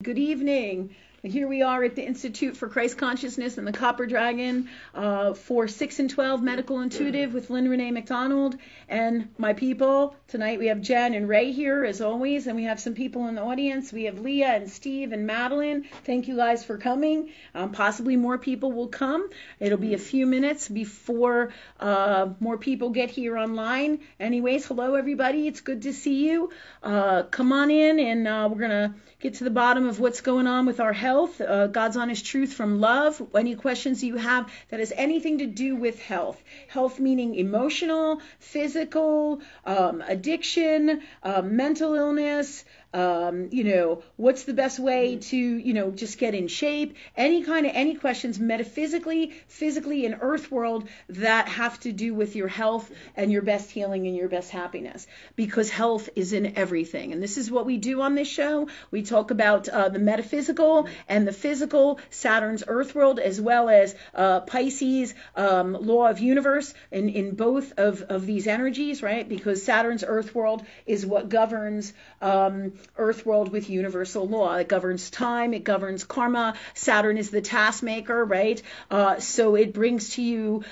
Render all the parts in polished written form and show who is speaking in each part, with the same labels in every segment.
Speaker 1: Good evening. Here we are at the Institute for Christ Consciousness and the Copper Dragon for 6 and 12 Medical Intuitive with Lynn Rene MacDonald and my people. Tonight we have Jen and Ray here as always, and we have some people in the audience. We have Leah and Steve and Madeline. Thank you guys for coming. Possibly more people will come. It'll be a few minutes before more people get here online. Anyways, hello everybody. It's good to see you. Come on in and we're going to get to the bottom of what's going on with our health, God's honest truth from love. Any questions you have that has anything to do with health. Health meaning emotional, physical, addiction, mental illness, what's the best way to, just get in shape, any questions metaphysically, physically, in earth world that have to do with your health and your best healing and your best happiness, because health is in everything. And this is what we do on this show. We talk about the metaphysical and the physical, Saturn's earth world, as well as Pisces, law of universe in both of these energies, right? Because Saturn's earth world is what governs earth world with universal law. It governs time, it governs karma. Saturn is the task maker, right? So it brings to you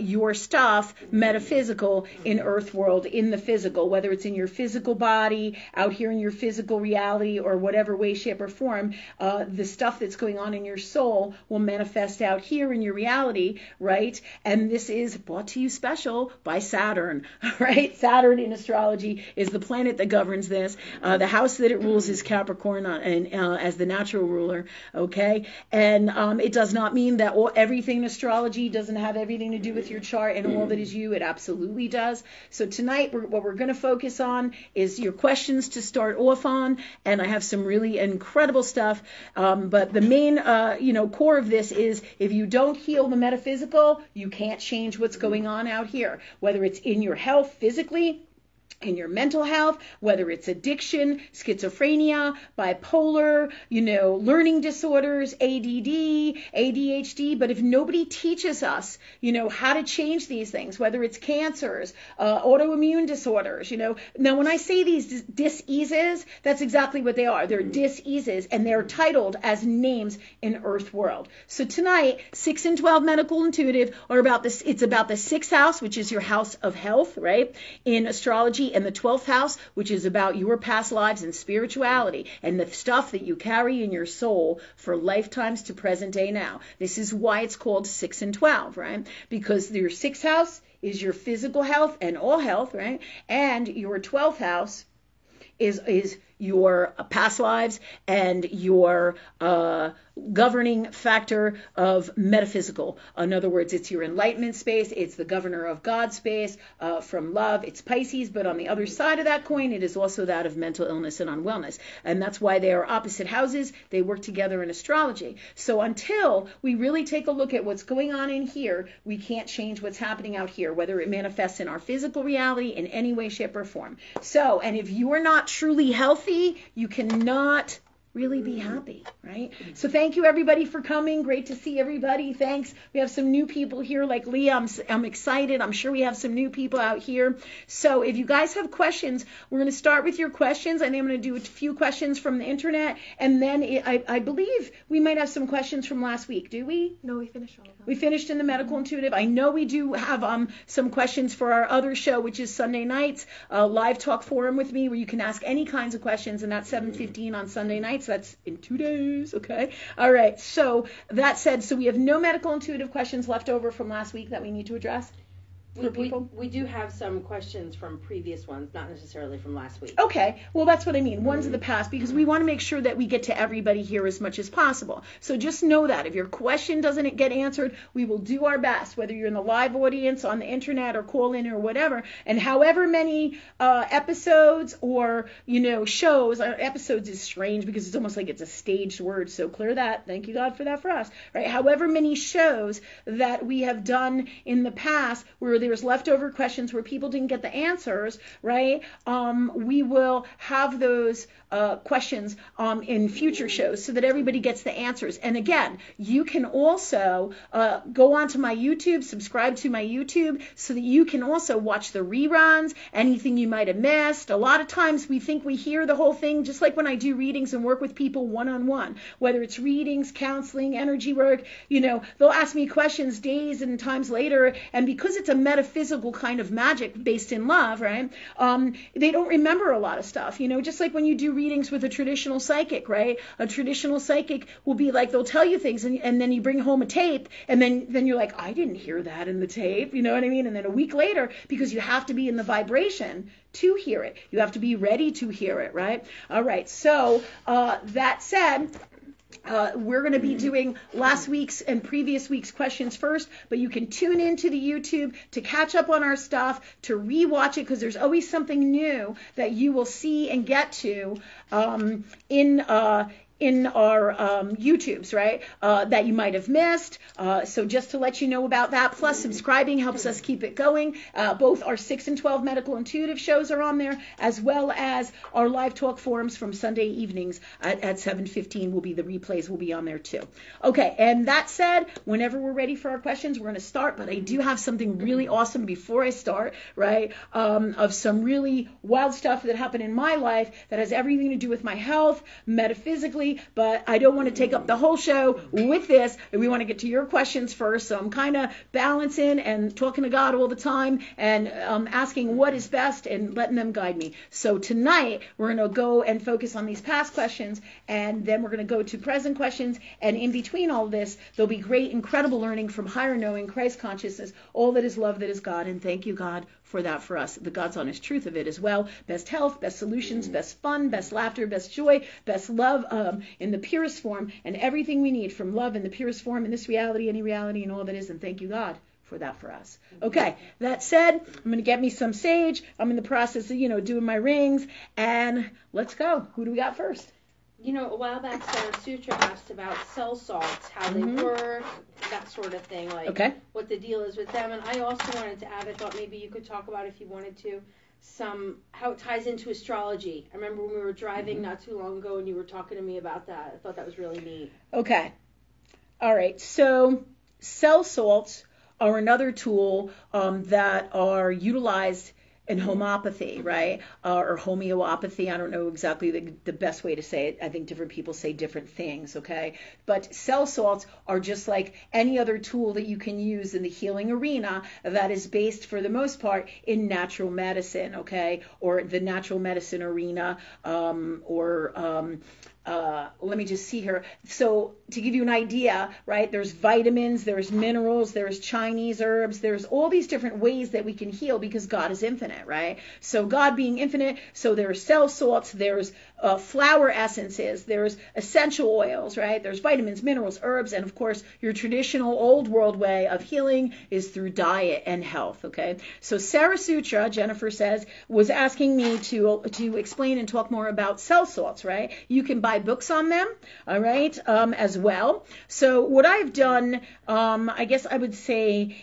Speaker 1: your stuff metaphysical in earth world, in the physical, whether it's in your physical body, out here in your physical reality, or whatever way, shape, or form. The stuff that's going on in your soul will manifest out here in your reality, right? And this is brought to you special by Saturn, right? Saturn in astrology is the planet that governs this. The house that it rules is Capricorn, and as the natural ruler, okay? And it does not mean that everything in astrology doesn't have everything to do with your chart and all that is you. It absolutely does. So tonight, what we're going to focus on is your questions to start off on, and I have some really incredible stuff. But the main, core of this is if you don't heal the metaphysical, you can't change what's going on out here, whether it's in your health physically, in your mental health, whether it's addiction, schizophrenia, bipolar, learning disorders, ADD, ADHD. But if nobody teaches us, how to change these things, whether it's cancers, autoimmune disorders, Now, when I say these diseases, that's exactly what they are. They're diseases, and they're titled as names in Earth World. So tonight, 6 and 12 Medical Intuitive are about this. It's about the 6th house, which is your house of health, right? In astrology, and the 12th house, which is about your past lives and spirituality and the stuff that you carry in your soul for lifetimes to present day now. This is why it's called 6 and 12, right? Because your 6th house is your physical health and all health, right? And your 12th house is your past lives and your governing factor of metaphysical. In other words, it's your enlightenment space. It's the governor of God space from love. It's Pisces, but on the other side of that coin, it is also that of mental illness and unwellness. And that's why they are opposite houses. They work together in astrology. So until we really take a look at what's going on in here, we can't change what's happening out here, whether it manifests in our physical reality in any way, shape, or form. So, and if you are not truly healthy, you cannot really be happy, right? So thank you everybody for coming. Great to see everybody. Thanks. We have some new people here like Leah. I'm excited. I'm sure we have some new people out here. So if you guys have questions, we're going to start with your questions. I think I'm going to do a few questions from the internet, and then I believe we might have some questions from last week. Do we?
Speaker 2: No, we finished all of them.
Speaker 1: We finished in the Medical Intuitive. I know we do have some questions for our other show, which is Sunday nights, live talk forum with me, where you can ask any kinds of questions, and that's 7:15 on Sunday nights. So that's in 2 days, okay? All right, so that said, so we have no Medical Intuitive questions left over from last week that we need to address?
Speaker 3: We do have some questions from previous ones, not necessarily from last week.
Speaker 1: Okay, well, that's what I mean, ones of the past, because we want to make sure that we get to everybody here as much as possible. So just know that if your question doesn't get answered, we will do our best, whether you're in the live audience, on the internet, or call in, or whatever. And however many episodes or, shows, episodes is strange because it's almost like it's a staged word, so clear that. Thank you, God, for that for us, right? However many shows that we have done in the past where there's leftover questions where people didn't get the answers, right? We will have those questions in future shows so that everybody gets the answers. And again, you can also go onto my YouTube, subscribe to my YouTube, so that you can also watch the reruns, anything you might have missed. A lot of times we think we hear the whole thing, just like when I do readings and work with people one-on-one, whether it's readings, counseling, energy work, they'll ask me questions days and times later, and because it's a metaphysical kind of magic based in love, right, they don't remember a lot of stuff, just like when you do readings with a traditional psychic, right? A traditional psychic will be like, they'll tell you things, and then you bring home a tape, and then you're like, I didn't hear that in the tape, you know what I mean? And then a week later, because you have to be in the vibration to hear it, you have to be ready to hear it, right? All right, so that said, we're going to be doing last week's and previous week's questions first, but you can tune into the YouTube to catch up on our stuff, to rewatch it, because there's always something new that you will see and get to in our YouTubes, right, that you might have missed. So just to let you know about that, plus subscribing helps us keep it going. Both our 6 and 12 medical intuitive shows are on there, as well as our live talk forums from Sunday evenings at 7:15 will be the replays will be on there too. Okay, and that said, whenever we're ready for our questions, we're going to start, but I do have something really awesome before I start, right, of some really wild stuff that happened in my life that has everything to do with my health, metaphysically, but I don't want to take up the whole show with this. We want to get to your questions first, so I'm kind of balancing and talking to God all the time and asking what is best and letting them guide me. So tonight, we're going to go and focus on these past questions, and then we're going to go to present questions, and in between all of this, there'll be great, incredible learning from higher knowing, Christ consciousness, all that is love, that is God, and thank you, God, for that for us. The God's honest truth of it as well. Best health, best solutions, best fun, best laughter, best joy, best love in the purest form, and everything we need from love in the purest form in this reality, any reality, and all that is. And thank you, God, for that for us. Okay, that said, I'm going to get me some sage. I'm in the process of, doing my rings, and let's go. Who do we got first?
Speaker 3: A while back, Sarah Sutra asked about cell salts, how they work, that sort of thing, like what the deal is with them. And I also wanted to add, I thought maybe you could talk about, if you wanted to, how it ties into astrology. I remember when we were driving not too long ago and you were talking to me about that. I thought that was really neat.
Speaker 1: Okay. All right. So cell salts are another tool that are utilized in homeopathy, right? Or homeopathy. I don't know exactly the best way to say it. I think different people say different things, okay? But cell salts are just like any other tool that you can use in the healing arena that is based, for the most part, in natural medicine, okay? Or the natural medicine arena, let me just see here. So to give you an idea, right, there's vitamins, there's minerals, there's Chinese herbs, there's all these different ways that we can heal because God is infinite, right? So God being infinite, so there's cell salts, there's flower essences, there's essential oils, right? There's vitamins, minerals, herbs, and of course your traditional old world way of healing is through diet and health, okay? So Sarah Sutra, Jennifer says, was asking me to explain and talk more about cell salts, right? You can buy books on them, all right, as well. So what I've done, I guess I would say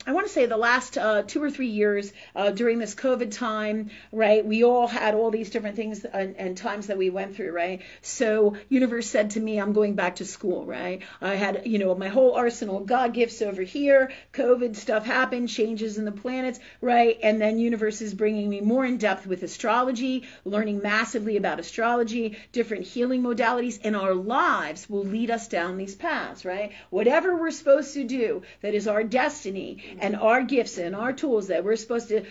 Speaker 1: I want to say the last 2 or 3 years during this COVID time, right, we all had all these different things and times that we went through, right? So universe said to me, I'm going back to school, right? I had, my whole arsenal of God gifts over here. COVID stuff happened, changes in the planets, right? And then universe is bringing me more in depth with astrology, learning massively about astrology, different healing modalities, and our lives will lead us down these paths, right? Whatever we're supposed to do that is our destiny, and our gifts and our tools that we're supposed to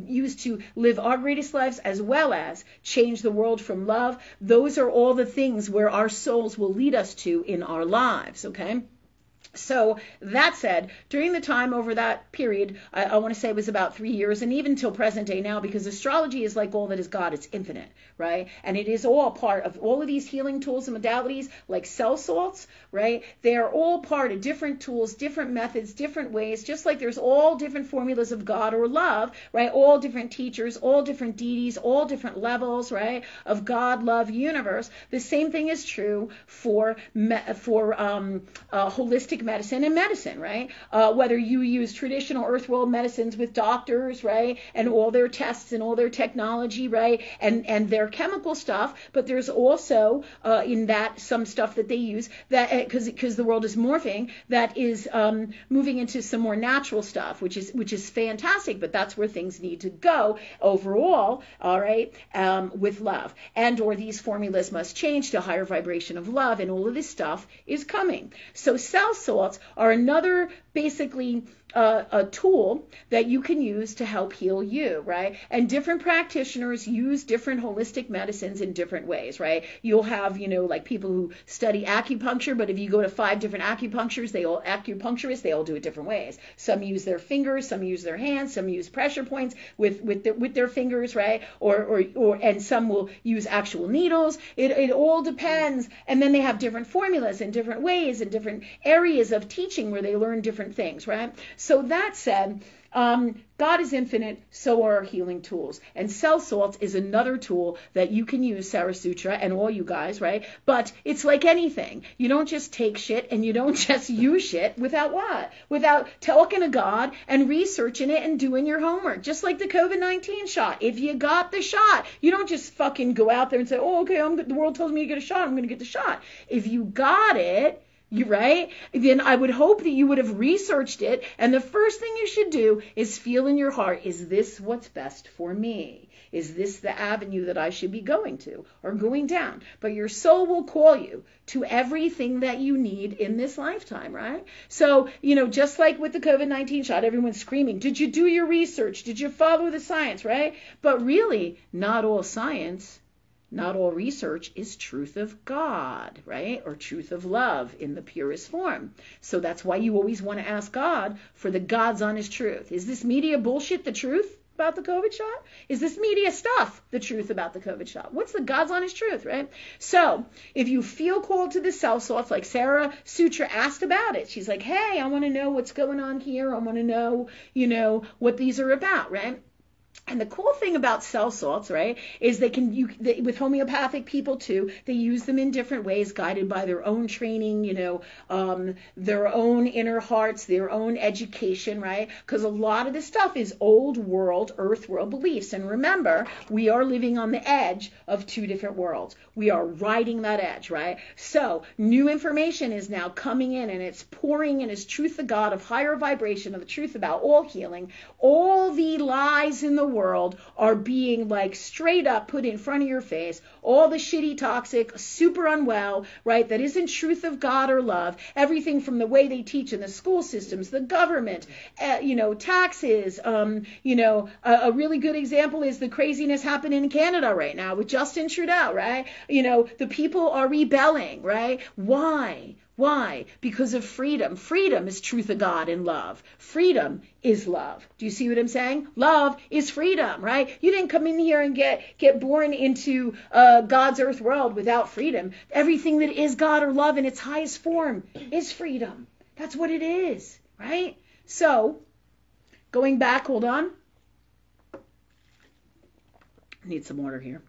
Speaker 1: use to live our greatest lives, as well as change the world from love. Those are all the things where our souls will lead us to in our lives, okay? So that said, during the time over that period, I want to say it was about 3 years, and even till present day now, because astrology is like all that is God, it's infinite, right? And it is all part of all of these healing tools and modalities, like cell salts, right? They are all part of different tools, different methods, different ways, just like there's all different formulas of God or love, right? All different teachers, all different deities, all different levels, right? Of God, love, universe. The same thing is true for holistic medicine and medicine, right? Whether you use traditional earth world medicines with doctors, right? And all their tests and all their technology, right? And their chemical stuff, but there's also in that some stuff that they use that because the world is morphing, that is moving into some more natural stuff, which is fantastic, but that's where things need to go overall, all right, with love. And or these formulas must change to higher vibration of love, and all of this stuff is coming. So cell salts are another basically a tool that you can use to help heal you, right? And different practitioners use different holistic medicines in different ways, right? You'll have, like people who study acupuncture, but if you go to 5 different acupuncturists, they all do it different ways. Some use their fingers, some use their hands, some use pressure points with their fingers, right? And some will use actual needles. It all depends. And then they have different formulas and different ways and different areas of teaching where they learn different things, right? So that said, God is infinite, so are our healing tools. And cell salts is another tool that you can use, Sarah Sutra, and all you guys, right? But it's like anything. You don't just take shit and you don't just use shit without what? Without talking to God and researching it and doing your homework. Just like the COVID-19 shot. If you got the shot, you don't just fucking go out there and say, oh, okay, the world tells me to get a shot, I'm going to get the shot. If you got it, right? Then I would hope that you would have researched it. And the first thing you should do is feel in your heart, is this what's best for me? Is this the avenue that I should be going to or going down? But your soul will call you to everything that you need in this lifetime, right? So, just like with the COVID-19 shot, everyone's screaming, did you do your research? Did you follow the science, right? But really, not all science, not all research is truth of God, right? Or truth of love in the purest form. So that's why you always want to ask God for the God's honest truth. Is this media bullshit the truth about the COVID shot? Is this media stuff the truth about the COVID shot? What's the God's honest truth, right? So if you feel called to the cell salts, like Sarah Sutra asked about it, she's like, hey, I want to know what's going on here. I want to know, what these are about, right? And the cool thing about cell salts, right, is with homeopathic people too, they use them in different ways, guided by their own training, their own inner hearts, their own education, right? Because a lot of this stuff is old world, earth world beliefs. And remember, we are living on the edge of 2 different worlds. We are riding that edge, right? So new information is now coming in, and it's pouring in as truth of God, of higher vibration, of the truth about all healing. All the lies in the world are being like straight up put in front of your face. All the shitty, toxic, super unwell, right? That isn't truth of God or love. Everything from the way they teach in the school systems, the government, taxes. A really good example is the craziness happening in Canada right now with Justin Trudeau, right? The people are rebelling, right? Why? Why? Because of freedom. Freedom is truth of God and love. Freedom is love. Do you see what I'm saying? Love is freedom, right? You didn't come in here and get born into God's earth world without freedom. Everything that is God or love in its highest form is freedom. That's what it is, right? So, going back, hold on. I need some water here.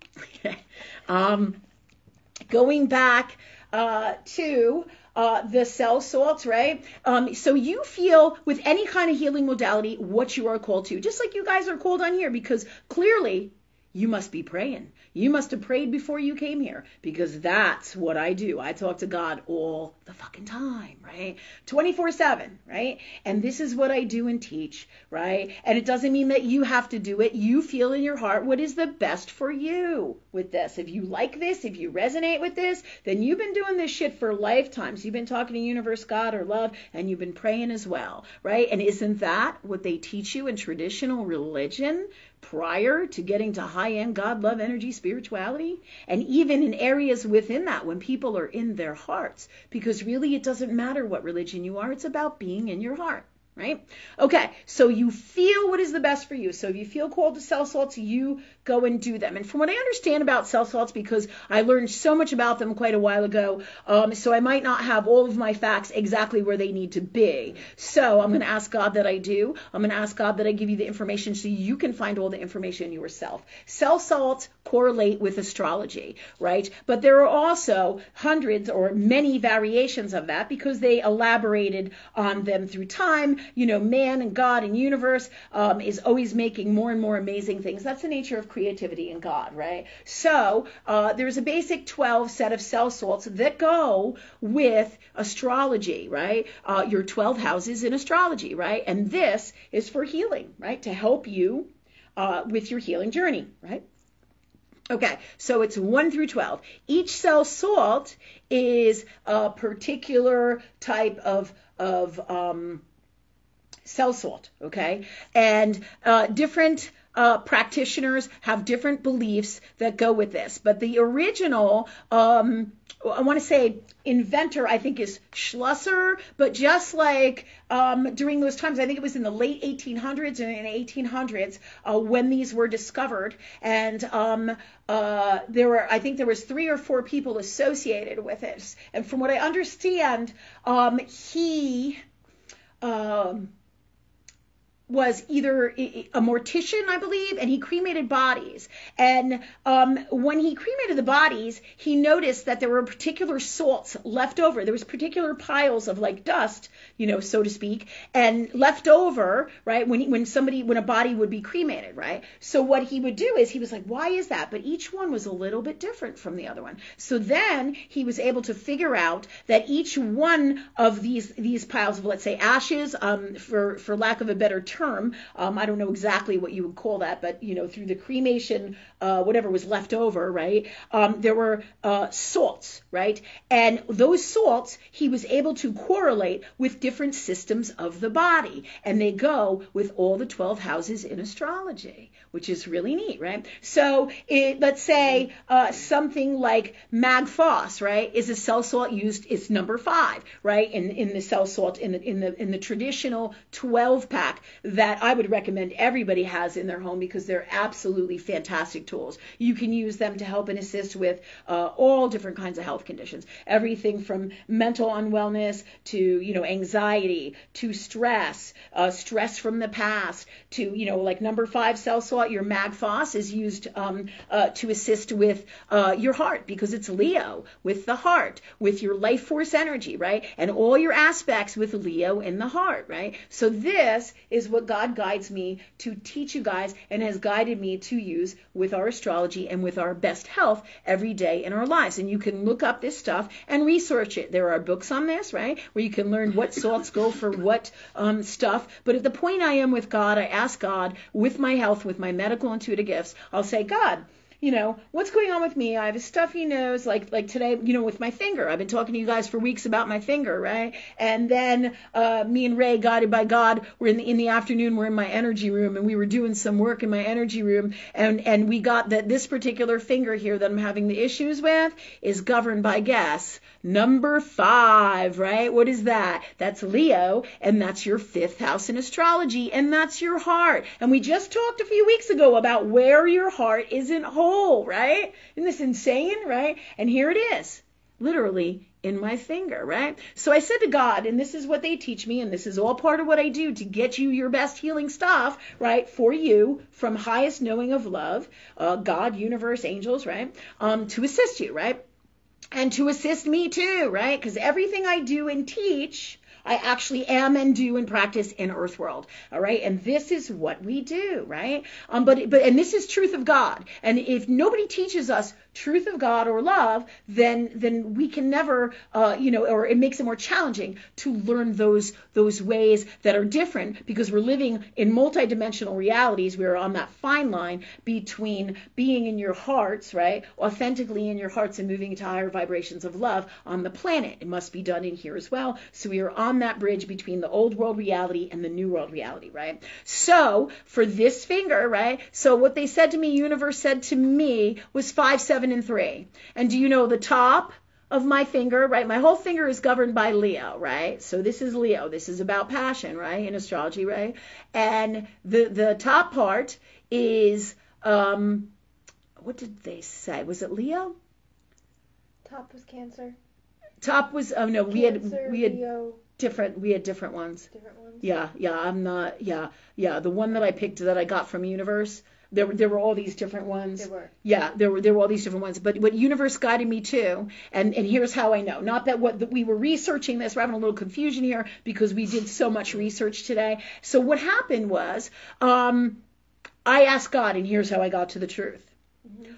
Speaker 1: Going back to the cell salts, right? So you feel with any kind of healing modality what you are called to, just like you guys are called on here, because clearly you must be praying. You must have prayed before you came here, because that's what I do. I talk to God all the fucking time, right? 24/7, right? And this is what I do and teach, right? And it doesn't mean that you have to do it. You feel in your heart what is the best for you with this. If you like this, if you resonate with this, then you've been doing this shit for lifetimes. You've been talking to universe, God, or love, and you've been praying as well, right? And isn't that what they teach you in traditional religion prior to getting to high-end God, love, energy, spirituality? And even in areas within that, when people are in their hearts, because really it doesn't matter what religion you are, it's about being in your heart. right? Okay, so you feel what is the best for you. So if you feel called to cell salts, you go and do them. And from what I understand about cell salts, because I learned so much about them quite a while ago, so I might not have all of my facts exactly where they need to be. So I'm going to ask God that I do. I'm going to ask God that I give you the information so you can find all the information yourself. Cell salts correlate with astrology, right? But there are also hundreds or many variations of that because they elaborated on them through time. Man and God and universe is always making more and more amazing things. That's the nature of creativity in God, right? So there's a basic 12 set of cell salts that go with astrology, right? Your 12 houses in astrology, right? And this is for healing, right? To help you with your healing journey, right? Okay, so it's 1 through 12. Each cell salt is a particular type of cell salt, okay? And different practitioners have different beliefs that go with this. But the original, I want to say inventor, I think, is Schlosser. But just like during those times, I think it was in the late 1800s and in the 1800s when these were discovered. And I think there was 3 or 4 people associated with it. And from what I understand, he was either a mortician, I believe, and he cremated bodies. And when he cremated the bodies, he noticed that there were particular salts left over. There was particular piles of like dust, so to speak, and left over, right, when a body would be cremated, right? So what he would do is he was like, why is that? But each one was a little bit different from the other one. So then he was able to figure out that each one of these piles of, let's say, ashes, for lack of a better term, I don't know exactly what you would call that, but through the cremation, whatever was left over, right? There were salts, right? And those salts he was able to correlate with different systems of the body, and they go with all the 12 houses in astrology, which is really neat, right? So let's say something like Mag Phos, right, is a cell salt used. It's number 5, right, in the cell salt in the traditional 12 pack that I would recommend everybody has in their home because they're absolutely fantastic tools. You can use them to help and assist with all different kinds of health conditions, everything from mental unwellness to anxiety to stress from the past to like number 5 cell salt. Your Mag Phos is used to assist with your heart because it's Leo with the heart, with your life force energy, right, and all your aspects with Leo in the heart, right? So this is what God guides me to teach you guys and has guided me to use with our astrology and with our best health every day in our lives. And you can look up this stuff and research it. There are books on this, right, where you can learn what salts go for what stuff. But at the point I am with God, I ask God with my health, with my medical intuitive gifts, I'll say, God, what's going on with me? I have a stuffy nose, like today, with my finger. I've been talking to you guys for weeks about my finger, right? And then me and Ray, guided by God, we're in the afternoon, we're in my energy room, and we were doing some work in my energy room, and we got that this particular finger here that I'm having the issues with is governed by, guess, number 5, right? What is that? That's Leo, and that's your 5th house in astrology, and that's your heart. And we just talked a few weeks ago about where your heart isn't whole, right? Isn't this insane, right? And here it is, literally in my finger, right? So I said to God, and this is what they teach me, and this is all part of what I do to get you your best healing stuff, right, for you from highest knowing of love, God, universe, angels, right, to assist you, right? And to assist me too, right? Because everything I do and teach, I actually am and do and practice in Earth World. All right. And this is what we do, right? But this is truth of God. And if nobody teaches us truth of God or love, then we can never, or it makes it more challenging to learn those ways that are different because we're living in multidimensional realities. We're on that fine line between being in your hearts, right? Authentically in your hearts and moving to higher vibrations of love on the planet. It must be done in here as well. So we are on that bridge between the old world reality and the new world reality, right? So for this finger, right? So what they said to me, universe said to me, was 5, 7, and 3. And do you know the top of my finger, right? My whole finger is governed by Leo, right? So this is Leo. This is about passion, right? In astrology, right? And the top part is, what did they say? Was it Leo?
Speaker 2: Top was Cancer.
Speaker 1: Top was, oh no,
Speaker 2: Cancer,
Speaker 1: we had
Speaker 2: Leo.
Speaker 1: we had different ones.
Speaker 2: Different ones?
Speaker 1: Yeah, I'm not, yeah. The one that I picked that I got from Universe, there were all these different ones.
Speaker 2: There were.
Speaker 1: Yeah, there were all these different ones. But what Universe guided me to, and here's how I know. Not that we were researching this, we're having a little confusion here because we did so much research today. So what happened was, I asked God, and here's how I got to the truth.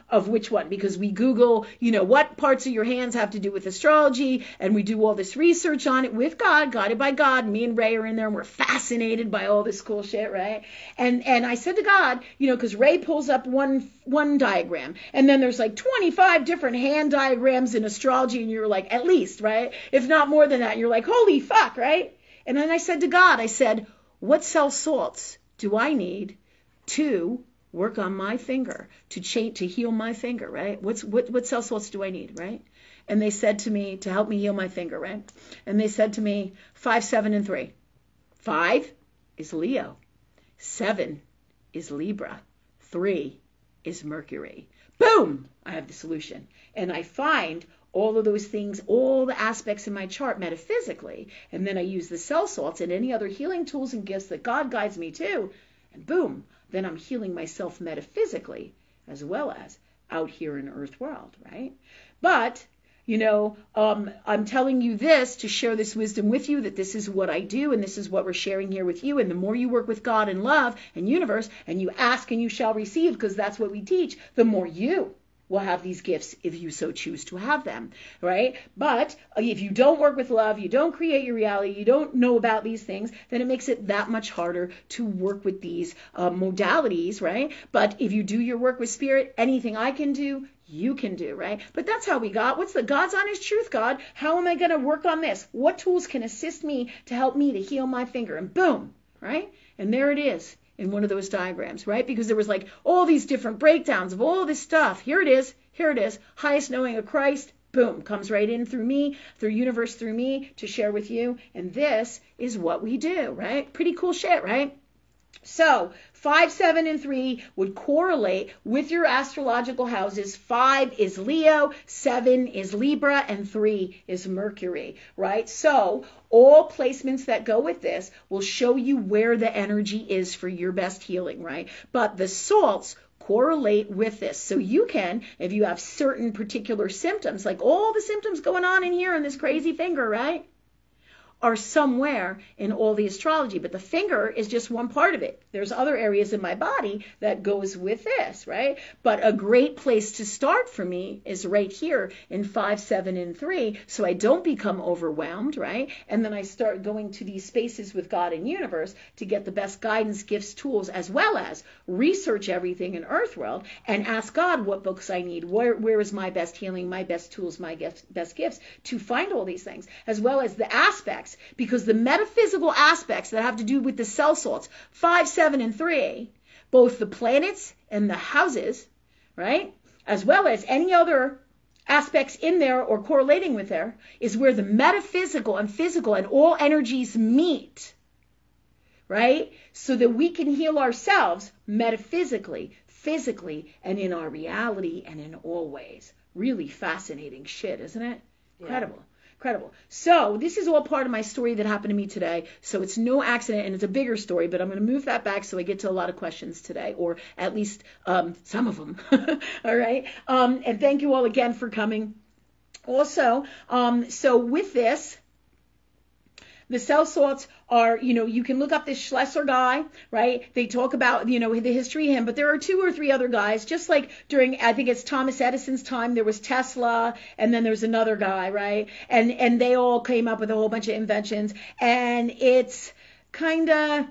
Speaker 1: Of which one, because we Google, what parts of your hands have to do with astrology, and we do all this research on it with God, guided by God. Me and Ray are in there, and we're fascinated by all this cool shit, right? And I said to God, because Ray pulls up one diagram, and then there's like 25 different hand diagrams in astrology, and you're like, at least, right? If not more than that, and you're like, holy fuck, right? And then I said to God, what cell salts do I need to work on my finger, to heal my finger, right? What cell salts do I need, right? And they said to me, to help me heal my finger, right? And they said to me, 5, 7, and 3. 5 is Leo. 7 is Libra. 3 is Mercury. Boom! I have the solution. And I find all of those things, all the aspects in my chart metaphysically, and then I use the cell salts and any other healing tools and gifts that God guides me to, and boom, then I'm healing myself metaphysically as well as out here in Earth world, right? But, I'm telling you this to share this wisdom with you, that this is what I do and this is what we're sharing here with you. And the more you work with God and love and universe, and you ask and you shall receive, because that's what we teach, the more you will have these gifts if you so choose to have them, right? But if you don't work with love, you don't create your reality, you don't know about these things, then it makes it that much harder to work with these modalities, right? But if you do your work with spirit, anything I can do, you can do, right? But that's how we got. What's the God's honest truth, God? How am I going to work on this? What tools can assist me to help me to heal my finger? And boom, right? And there it is. In one of those diagrams, right? Because there was like all these different breakdowns of all this stuff. Here it is. Highest knowing of Christ, boom, comes right in through me, through universe, through me to share with you. And this is what we do, right? Pretty cool shit, right? So 5, 7, and 3 would correlate with your astrological houses. 5 is Leo, 7 is Libra, and 3 is Mercury, right? So all placements that go with this will show you where the energy is for your best healing, right? But the salts correlate with this. So you can, if you have certain particular symptoms, like all the symptoms going on in here in this crazy finger, right, are somewhere in all the astrology, but the finger is just one part of it. There's other areas in my body that goes with this, right? But a great place to start for me is right here in 5, 7, and 3, so I don't become overwhelmed, right? And then I start going to these spaces with God and universe to get the best guidance, gifts, tools, as well as research everything in Earth world and ask God what books I need, where is my best healing, my best tools, my best gifts to find all these things, as well as the aspects, because the metaphysical aspects that have to do with the cell salts, 5, 7, and 3, both the planets and the houses, right, as well as any other aspects in there or correlating with there, is where the metaphysical and physical and all energies meet, right, so that we can heal ourselves metaphysically, physically, and in our reality and in all ways. Really fascinating shit, isn't it? Yeah. Incredible. So this is all part of my story that happened to me today. So it's no accident, and it's a bigger story, but I'm going to move that back so I get to a lot of questions today, or at least some of them. All right. And thank you all again for coming. Also, so with this, the cell salts are, you can look up this Schlesser guy, right? They talk about, the history of him, but there are 2 or 3 other guys, just like during, I think it's Thomas Edison's time, there was Tesla, and then there's another guy, right? And they all came up with a whole bunch of inventions, and it's kind of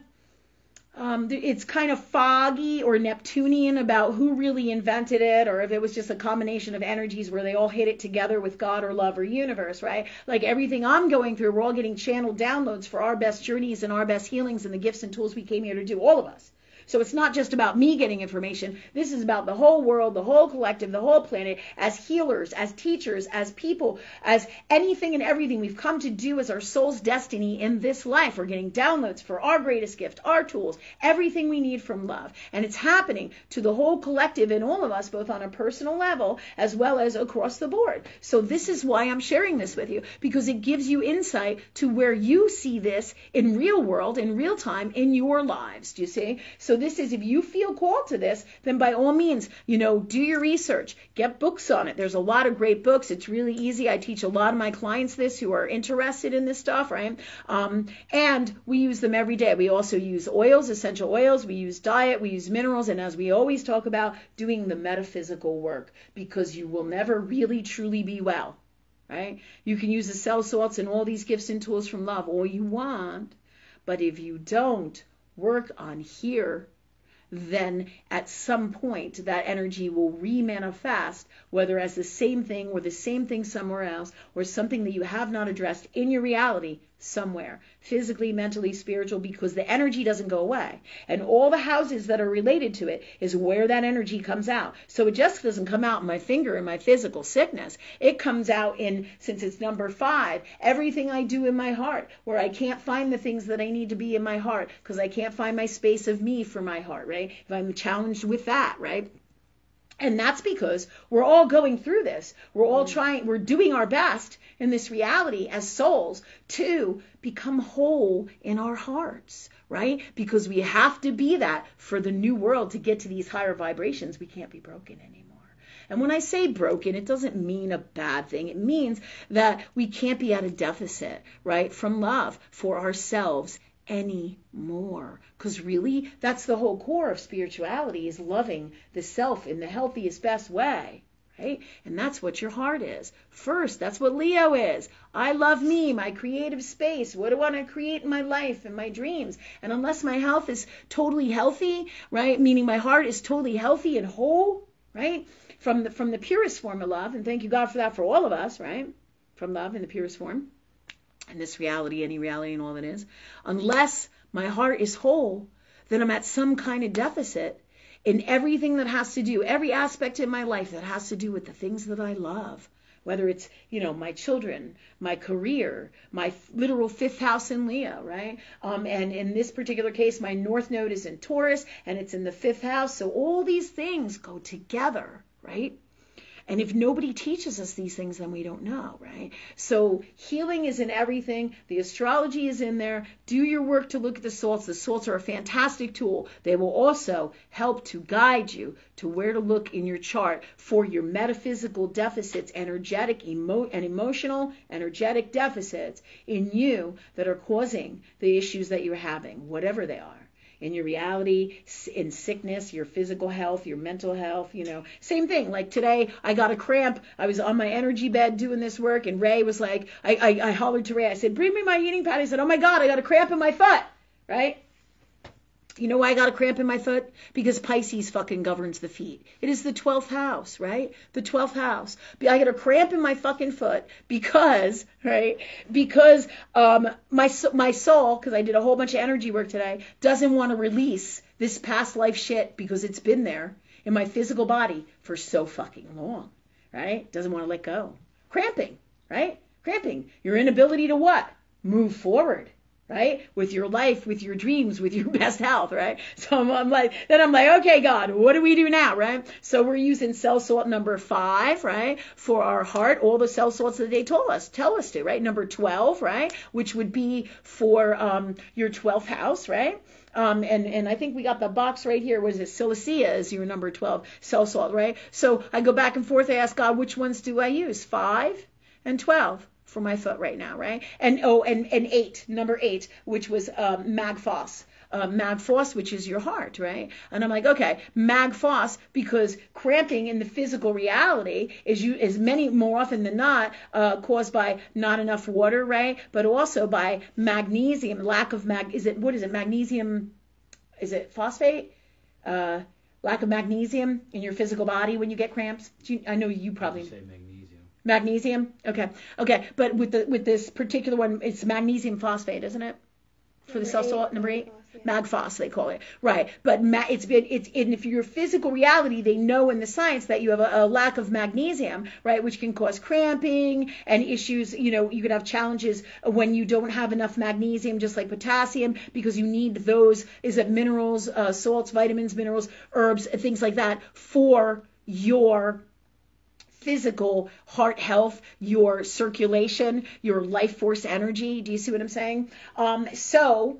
Speaker 1: foggy or Neptunian about who really invented it, or if it was just a combination of energies where they all hit it together with God or love or universe, right? Like everything I'm going through, we're all getting channeled downloads for our best journeys and our best healings and the gifts and tools we came here to do, all of us. So it's not just about me getting information. This is about the whole world, the whole collective, the whole planet, as healers, as teachers, as people, as anything and everything we've come to do as our soul's destiny in this life. We're getting downloads for our greatest gift, our tools, everything we need from love. And it's happening to the whole collective in all of us, both on a personal level as well as across the board. So this is why I'm sharing this with you, because it gives you insight to where you see this in real world, in real time, in your lives. Do you see? So this is, if you feel called to this, then by all means, do your research, get books on it. There's a lot of great books. It's really easy. I teach a lot of my clients this who are interested in this stuff, right? And we use them every day. We also use oils, essential oils. We use diet. We use minerals. And as we always talk about, doing the metaphysical work, because you will never really truly be well, right? You can use the cell salts and all these gifts and tools from love all you want, but if you don't work on here, then at some point that energy will remanifest, whether as the same thing or the same thing somewhere else, or something that you have not addressed in your reality somewhere, physically, mentally, spiritual, because the energy doesn't go away. And all the houses that are related to it is where that energy comes out. So it just doesn't come out in my finger in my physical sickness. It comes out in, since it's number 5, everything I do in my heart, where I can't find the things that I need to be in my heart because I can't find my space of me for my heart, right? If I'm challenged with that, right? And that's because we're all going through this. We're all we're doing our best in this reality as souls to become whole in our hearts, right? Because we have to be that for the new world to get to these higher vibrations. We can't be broken anymore. And when I say broken, it doesn't mean a bad thing. It means that we can't be at a deficit, right, from love for ourselves anymore. Because really, that's the whole core of spirituality, is loving the self in the healthiest, best way, right? And that's what your heart is. First, that's what Leo is. I love me, my creative space. What do I want to create in my life and my dreams? And unless my health is totally healthy, right, meaning my heart is totally healthy and whole, right, from the purest form of love, and thank you God for that for all of us, right, from love in the purest form, and this reality, any reality and all that is, unless my heart is whole, then I'm at some kind of deficit in everything that has to do, every aspect in my life that has to do with the things that I love, whether it's, my children, my career, my literal 5th house in Leo, right? And in this particular case, my North Node is in Taurus, and it's in the 5th house, so all these things go together, right? And if nobody teaches us these things, then we don't know, right? So healing is in everything. The astrology is in there. Do your work to look at the salts. The salts are a fantastic tool. They will also help to guide you to where to look in your chart for your metaphysical deficits, energetic and emotional energetic deficits in you that are causing the issues that you're having, whatever they are. In your reality, in sickness, your physical health, your mental health, Same thing. Like today, I got a cramp. I was on my energy bed doing this work, and Ray was like, I hollered to Ray. I said, bring me my heating pad. He said, oh my God, I got a cramp in my foot, right? You know why I got a cramp in my foot? Because Pisces fucking governs the feet. It is the 12th house, right? The 12th house. I got a cramp in my fucking foot because, right? Because my soul, because I did a whole bunch of energy work today, doesn't want to release this past life shit because it's been there in my physical body for so fucking long, right? Doesn't want to let go. Cramping, right? Cramping. Your inability to what? Move forward. Right? With your life, with your dreams, with your best health, right? So I'm like, okay, God, what do we do now, right? So we're using cell salt number 5, right? For our heart, all the cell salts that they tell us to, right? Number 12, right? Which would be for your 12th house, right? And I think we got the box right here. Was it Silicea is your number 12 cell salt, right? So I go back and forth. I ask God, which ones do I use? 5 and 12. For my foot right now, right? And 8, number 8, which was Magphos. Magphos, which is your heart, right? And I'm like, okay, Magphos, because cramping in the physical reality is more often than not caused by not enough water, right? But also by magnesium, lack of magnesium? Is it phosphate? Lack of magnesium in your physical body when you get cramps? I know you probably
Speaker 4: say magnesium.
Speaker 1: Magnesium? Okay. But with this particular one, it's magnesium phosphate, isn't it? for the cell salt, number 8?
Speaker 2: Yeah.
Speaker 1: Magphos, they call it, right? But it's if your physical reality, they know in the science that you have a lack of magnesium, right, which can cause cramping and issues. You could have challenges when you don't have enough magnesium, just like potassium, because you need those. Is it minerals, salts, vitamins, minerals, herbs, things like that for your physical heart health, your circulation, your life force energy. Do you see what I'm saying? So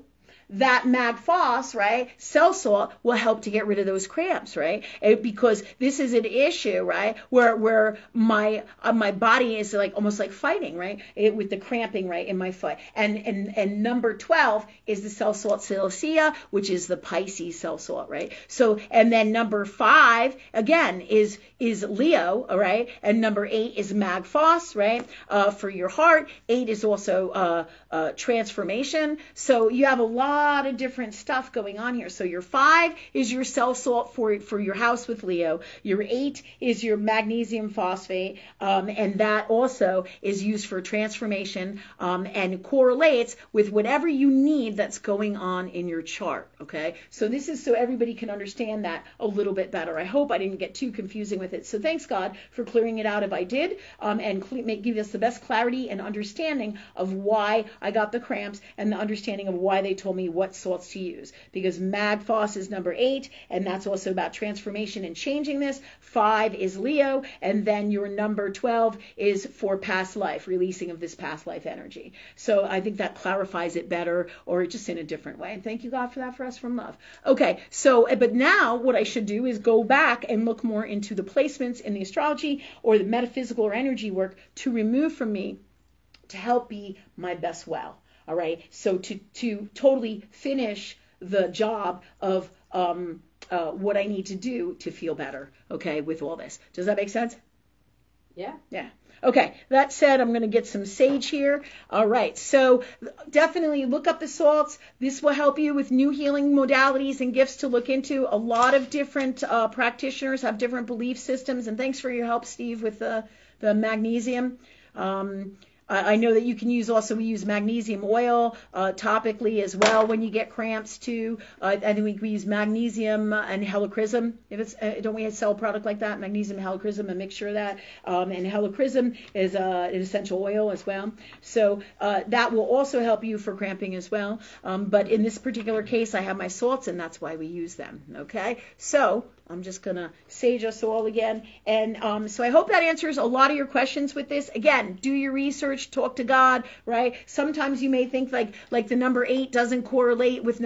Speaker 1: that magphos, right, cell salt will help to get rid of those cramps, right? Because this is an issue, right, where my body is like almost like fighting, right, with the cramping, right, in my foot. And number 12 is the cell salt silicea, which is the Pisces cell salt, right? So, and then number 5 again is Leo, all right, and number 8 is magphos, right, for your heart. 8 is also transformation. So you have a lot of different stuff going on here. So your 5 is your cell salt for your house with Leo. Your 8 is your magnesium phosphate, and that also is used for transformation and correlates with whatever you need that's going on in your chart. Okay, so this is so everybody can understand that a little bit better. I hope I didn't get too confusing with it. So thanks God for clearing it out if I did, and give us the best clarity and understanding of why I got the cramps and the understanding of why they told me what salts to use, because magphos is number 8, and that's also about transformation and changing this. 5 is Leo, and then your number 12 is for past life, releasing of this past life energy. So I think that clarifies it better, or just in a different way. And thank you, God, for that for us from love. Okay, so but now what I should do is go back and look more into the placements in the astrology or the metaphysical or energy work to remove from me to help be my best well. All right, so to totally finish the job of what I need to do to feel better, okay, with all this. Does that make sense?
Speaker 3: Yeah.
Speaker 1: Yeah. Okay, that said, I'm going to get some sage here. All right, so definitely look up the salts. This will help you with new healing modalities and gifts to look into. A lot of different practitioners have different belief systems, and thanks for your help, Steve, with the magnesium. I know that you can use we use magnesium oil topically as well when you get cramps too. I think we use magnesium and helichrysum. If it's don't we sell a product like that, magnesium helichrysum, a mixture of that, and helichrysum is an essential oil as well. So that will also help you for cramping as well. But in this particular case, I have my salts, and that's why we use them. Okay, so I'm just going to sage us all again. And so I hope that answers a lot of your questions with this. Again, do your research, talk to God, right? Sometimes you may think like the number 8 doesn't correlate with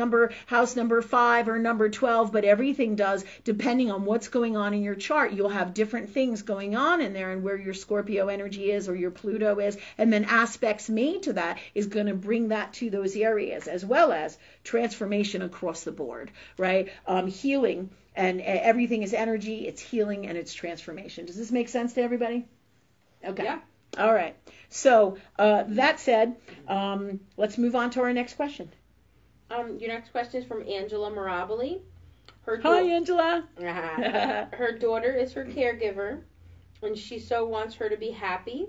Speaker 1: house number 5 or number 12, but everything does depending on what's going on in your chart. You'll have different things going on in there and where your Scorpio energy is or your Pluto is. And then aspects made to that is going to bring that to those areas, as well as transformation across the board, right? Healing. And everything is energy, it's healing, and it's transformation. Does this make sense to everybody? Okay. Yeah. All right. So that said, let's move on to our next question.
Speaker 3: Your next question is from Angela Marabili.
Speaker 1: Hi, Angela.
Speaker 3: Her daughter is her caregiver, and she so wants her to be happy.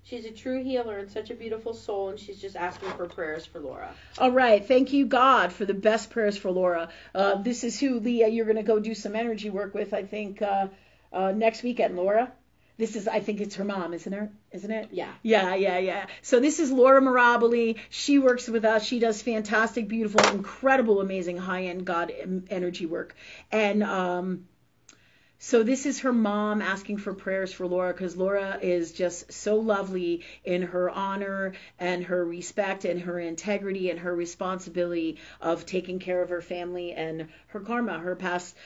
Speaker 3: She's a true healer and such a beautiful soul, and she's just asking for prayers for Laura.
Speaker 1: All right. Thank you, God, for the best prayers for Laura. This is who, Leah, you're going to go do some energy work with, I think, next weekend, Laura. I think it's her mom, isn't it?
Speaker 3: Yeah.
Speaker 1: Yeah. So this is Laura Marabili. She works with us. She does fantastic, beautiful, incredible, amazing, high-end God energy work. And so this is her mom asking for prayers for Laura, because Laura is just so lovely in her honor and her respect and her integrity and her responsibility of taking care of her family and her karma, her past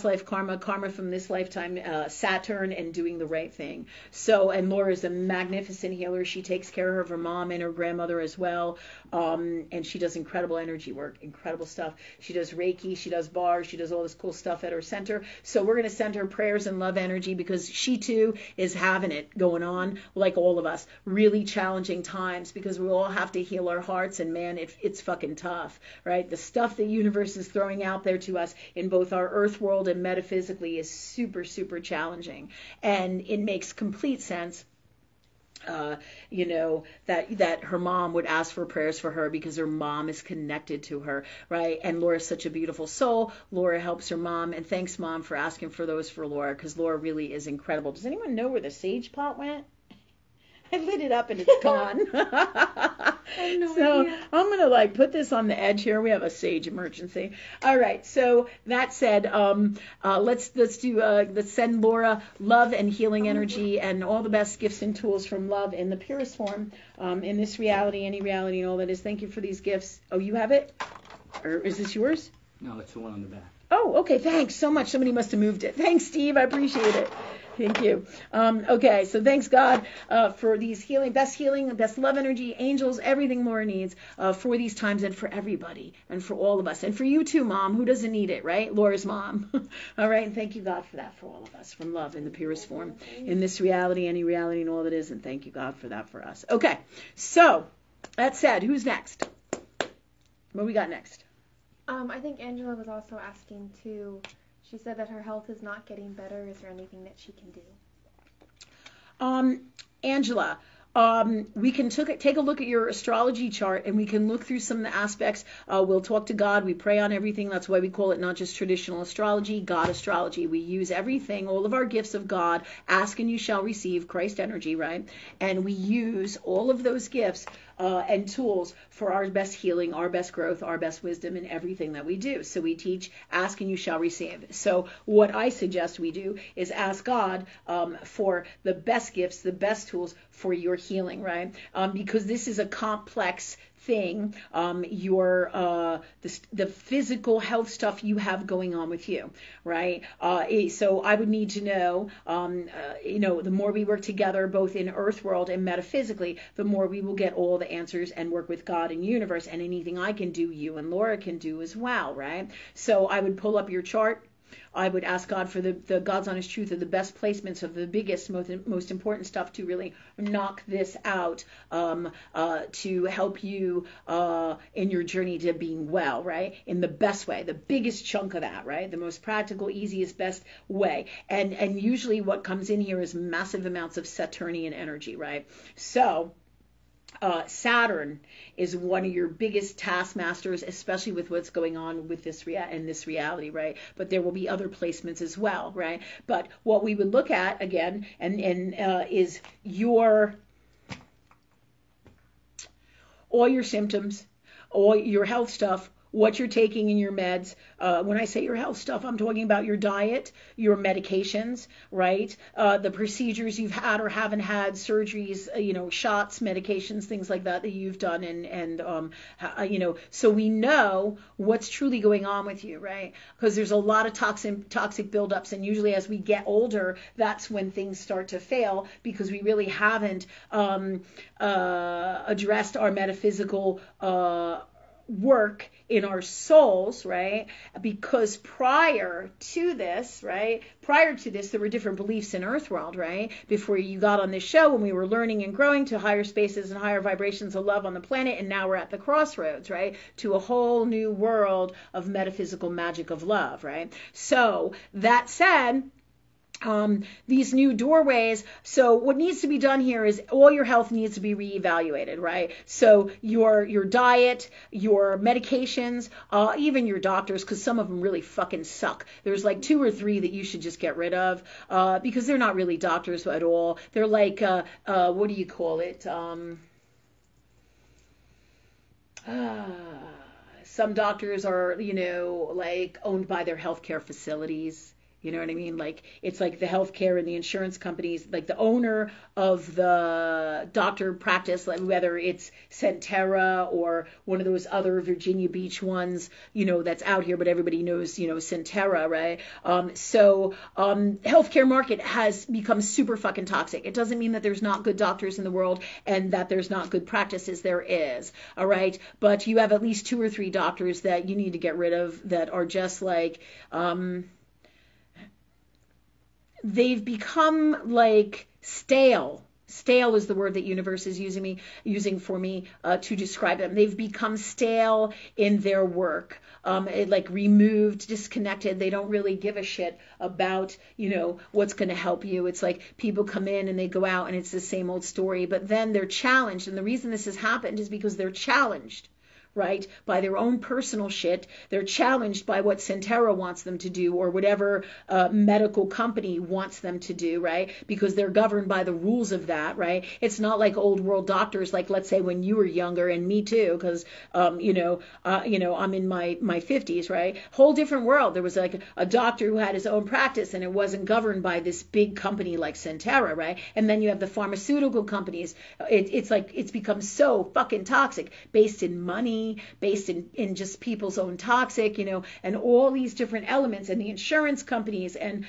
Speaker 1: life karma from this lifetime, Saturn, and doing the right thing. So, and Laura is a magnificent healer. She takes care of her mom and her grandmother as well. And she does incredible energy work, incredible stuff. She does Reiki, she does bars, she does all this cool stuff at her center. So we're going to send her prayers and love energy, because she too is having it going on, like all of us. Really challenging times, because we all have to heal our hearts, and man, it's fucking tough, right? The stuff the universe is throwing out there to us in both our earth world and metaphysically is super, super challenging. And it makes complete sense that her mom would ask for prayers for her because her mom is connected to her, right? And Laura's such a beautiful soul. Laura helps her mom, and thanks, Mom, for asking for those for Laura, because Laura really is incredible. Does anyone know where the sage pot went? I lit it up and it's gone.
Speaker 2: I have no idea.
Speaker 1: I'm gonna put this on the edge here. We have a sage emergency. All right. So that said, let's send Laura love and healing energy and all the best gifts and tools from love in the purest form, in this reality, any reality, and all that is. Thank you for these gifts. Oh, you have it? Or is this yours?
Speaker 4: No, it's the one on the back.
Speaker 1: Oh, okay. Thanks so much. Somebody must have moved it. Thanks, Steve. I appreciate it. Thank you. Okay, so thanks God for these best love energy, angels, everything Laura needs for these times and for everybody and for all of us. And for you too, Mom. Who doesn't need it, right? Laura's mom. All right, and thank you, God, for that for all of us, from love in the purest form, in this reality, any reality, and all that is. And thank you, God, for that for us. Okay, so that said, who's next? What we got next?
Speaker 2: I think Angela was also asking too. She said that her health is not getting better. Is there anything that she can do?
Speaker 1: Angela, we can take a look at your astrology chart, and we can look through some of the aspects. We'll talk to God. We pray on everything. That's why we call it not just traditional astrology, God astrology. We use everything, all of our gifts of God. Ask and you shall receive, Christ energy, right? And we use all of those gifts and tools for our best healing, our best growth, our best wisdom in everything that we do. So we teach, ask and you shall receive. So what I suggest we do is ask God for the best gifts, the best tools for your healing, right? Because this is a complex thing, the physical health stuff you have going on with you, right? So I would need to know, the more we work together, both in Earth world and metaphysically, the more we will get all the answers and work with God and universe, and anything I can do, you and Laura can do as well, right? So I would pull up your chart. I would ask God for the God's honest truth of the best placements of the biggest, most important stuff to really knock this out, to help you in your journey to being well, right? In the best way, the biggest chunk of that, right? The most practical, easiest, best way. And usually what comes in here is massive amounts of Saturnian energy, right? So Saturn is one of your biggest taskmasters, especially with what's going on with this reality, right? But there will be other placements as well, right? But what we would look at again, is all your symptoms, all your health stuff, what you're taking in your meds. When I say your health stuff, I'm talking about your diet, your medications, right? The procedures you've had or haven't had, surgeries, shots, medications, things like that you've done, and so we know what's truly going on with you, right? Because there's a lot of toxic buildups, and usually as we get older, that's when things start to fail, because we really haven't addressed our metaphysical work in our souls, right? Because prior to this, there were different beliefs in Earth world, right? Before you got on this show, when we were learning and growing to higher spaces and higher vibrations of love on the planet, and now we're at the crossroads, right? To a whole new world of metaphysical magic of love, right? So that said, these new doorways. So what needs to be done here is all your health needs to be reevaluated, right? So your diet, your medications, even your doctors, because some of them really fucking suck. There's like 2 or 3 that you should just get rid of, because they're not really doctors at all. They're like, what do you call it? Some doctors are, like owned by their healthcare facilities. You know what I mean? Like, it's like the healthcare and the insurance companies, like the owner of the doctor practice, like whether it's Centera or one of those other Virginia Beach ones, that's out here, but everybody knows, Centera, right? Healthcare market has become super fucking toxic. It doesn't mean that there's not good doctors in the world and that there's not good practices. There is, all right? But you have at least 2 or 3 doctors that you need to get rid of that are just like, they've become like stale, Stale is the word that universe is using for me to describe them. They've become stale in their work, like removed, disconnected. They don't really give a shit about, what's going to help you. It's like people come in and they go out and it's the same old story, but then they're challenged. And the reason this has happened is because they're challenged, right, by their own personal shit. They're challenged by what Centera wants them to do or whatever medical company wants them to do, right, because they're governed by the rules of that, right? It's not like old world doctors, like let's say when you were younger, and me too, because I'm in my 50s, right? Whole different world. There was like a doctor who had his own practice and it wasn't governed by this big company like Centera, right? And then you have the pharmaceutical companies. It's like it's become so fucking toxic, based in money, based in just people's own toxic, and all these different elements, and the insurance companies, and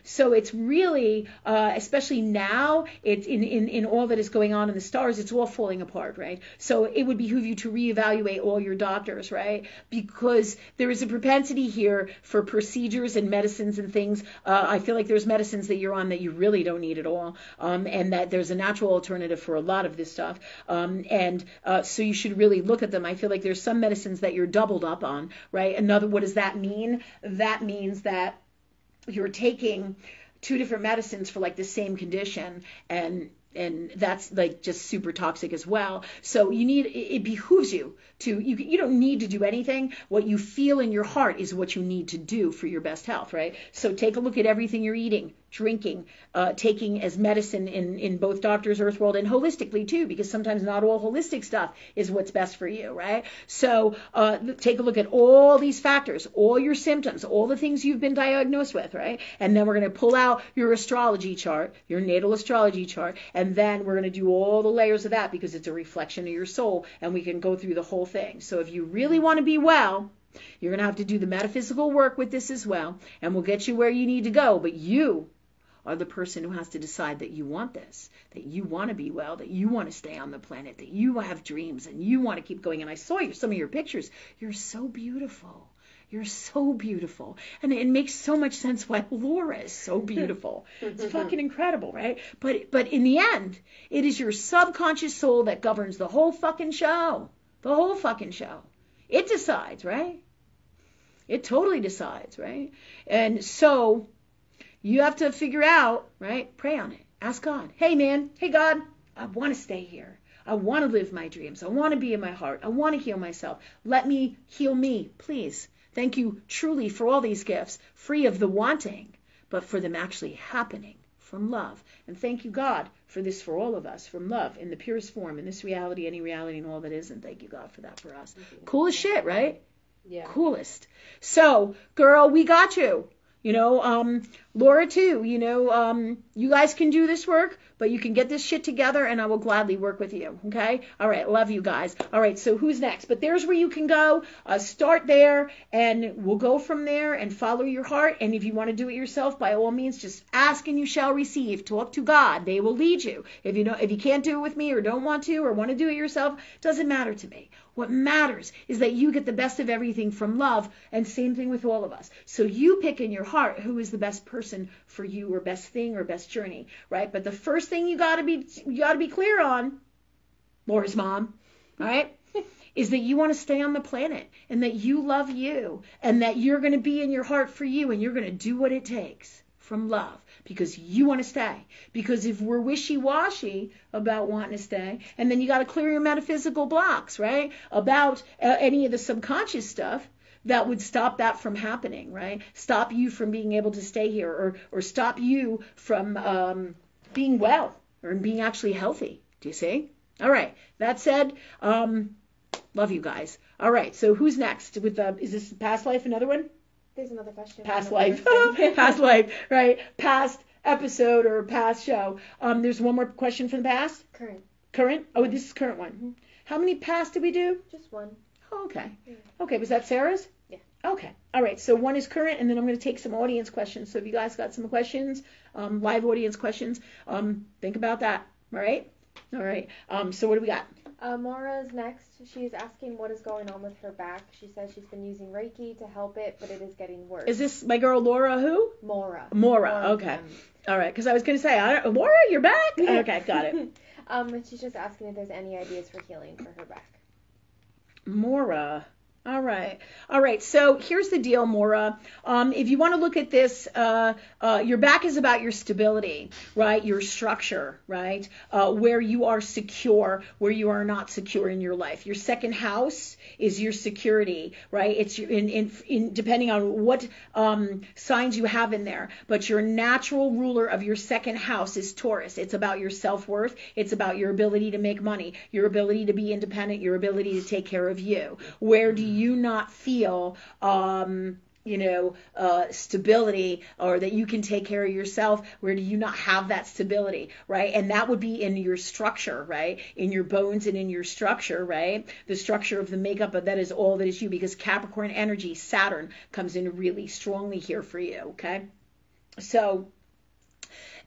Speaker 1: so it's really especially now, it's in all that is going on in the stars, it's all falling apart, right? So it would behoove you to reevaluate all your doctors, right? Because there is a propensity here for procedures and medicines and things. I feel like there's medicines that you're on that you really don't need at all, and that there's a natural alternative for a lot of this stuff, and so you should really look at them. I feel like there's some medicines that you're doubled up on, right? What does that mean? That means that you're taking 2 different medicines for like the same condition, and that's like just super toxic as well. So it behooves you to, you don't need to do anything. What you feel in your heart is what you need to do for your best health, right? So take a look at everything you're eating, drinking, taking as medicine in both Doctor's Earthworld and holistically too, because sometimes not all holistic stuff is what's best for you, right? So take a look at all these factors, all your symptoms, all the things you've been diagnosed with, right? And then we're going to pull out your astrology chart, your natal astrology chart, and then we're going to do all the layers of that because it's a reflection of your soul, and we can go through the whole thing. So if you really want to be well, you're going to have to do the metaphysical work with this as well, and we'll get you where you need to go, but you are the person who has to decide that you want this, that you want to be well, that you want to stay on the planet, that you have dreams and you want to keep going. And I saw some of your pictures. You're so beautiful. You're so beautiful. And it makes so much sense why Laura is so beautiful. It's fucking incredible, right? But in the end, it is your subconscious soul that governs the whole fucking show. The whole fucking show. It decides, right? It totally decides, right? And so you have to figure out, right? Pray on it. Ask God. Hey, man. Hey, God. I want to stay here. I want to live my dreams. I want to be in my heart. I want to heal myself. Let me heal me, please. Thank you truly for all these gifts, free of the wanting, but for them actually happening from love. And thank you, God, for this for all of us, from love in the purest form, in this reality, any reality, and all that is. And thank you, God, for that for us. Cool as shit, right?
Speaker 3: Yeah.
Speaker 1: Coolest. So, girl, we got you. Laura too, you guys can do this work, but you can get this shit together and I will gladly work with you. Okay. All right. Love you guys. All right. So who's next? But there's where you can go, start there, and we'll go from there and follow your heart. And if you want to do it yourself, by all means, just ask and you shall receive. Talk to God. They will lead you. If you can't do it with me or don't want to or want to do it yourself, doesn't matter to me. What matters is that you get the best of everything from love, and same thing with all of us. So you pick in your heart who is the best person for you, or best thing, or best journey, right? But the first thing you got to be clear on, Laura's mom, right, is that you want to stay on the planet, and that you love you, and that you're going to be in your heart for you, and you're going to do what it takes from love, because you want to stay. Because if we're wishy-washy about wanting to stay, and then you got to clear your metaphysical blocks, right, about any of the subconscious stuff that would stop that from happening, right? Stop you from being able to stay here, or stop you from being well, or being actually healthy. Do you see? All right. That said, love you guys. All right. So who's next? Is this past life? Another one?
Speaker 2: There's another question.
Speaker 1: Past life. Past life, right? Past episode or past show. There's one more question from the past?
Speaker 2: Current.
Speaker 1: Current? Oh, this is current one. Mm-hmm. How many past did we do?
Speaker 2: Just one.
Speaker 1: Oh, okay.
Speaker 2: Yeah.
Speaker 1: Okay, was that Sarah's?
Speaker 2: Yeah.
Speaker 1: Okay. All right, so one is current, and then I'm going to take some audience questions. So if you guys got some questions, live audience questions, think about that. All right? All right. So what do we got?
Speaker 2: Maura's next. She's asking what is going on with her back. She says she's been using Reiki to help it, but it is getting worse.
Speaker 1: Is this my girl Laura who?
Speaker 2: Maura.
Speaker 1: Okay. All right. Because I was going to say, Laura, you're back? Okay, got it.
Speaker 2: She's just asking if there's any ideas for healing for her back.
Speaker 1: Maura. All right. So here's the deal, Maura. If you want to look at this, your back is about your stability, right? Your structure, right? Where you are secure, where you are not secure in your life. Your second house is your security, right? It's your, in depending on what signs you have in there. But your natural ruler of your second house is Taurus. It's about your self-worth. It's about your ability to make money, your ability to be independent, your ability to take care of you. Where do you not feel stability, or that you can take care of yourself? Where do you not have that stability, right? And that would be in your structure, right? In your bones and in your structure, right? The structure of the makeup, but that is all that is you, because Capricorn energy, Saturn, comes in really strongly here for you, okay? So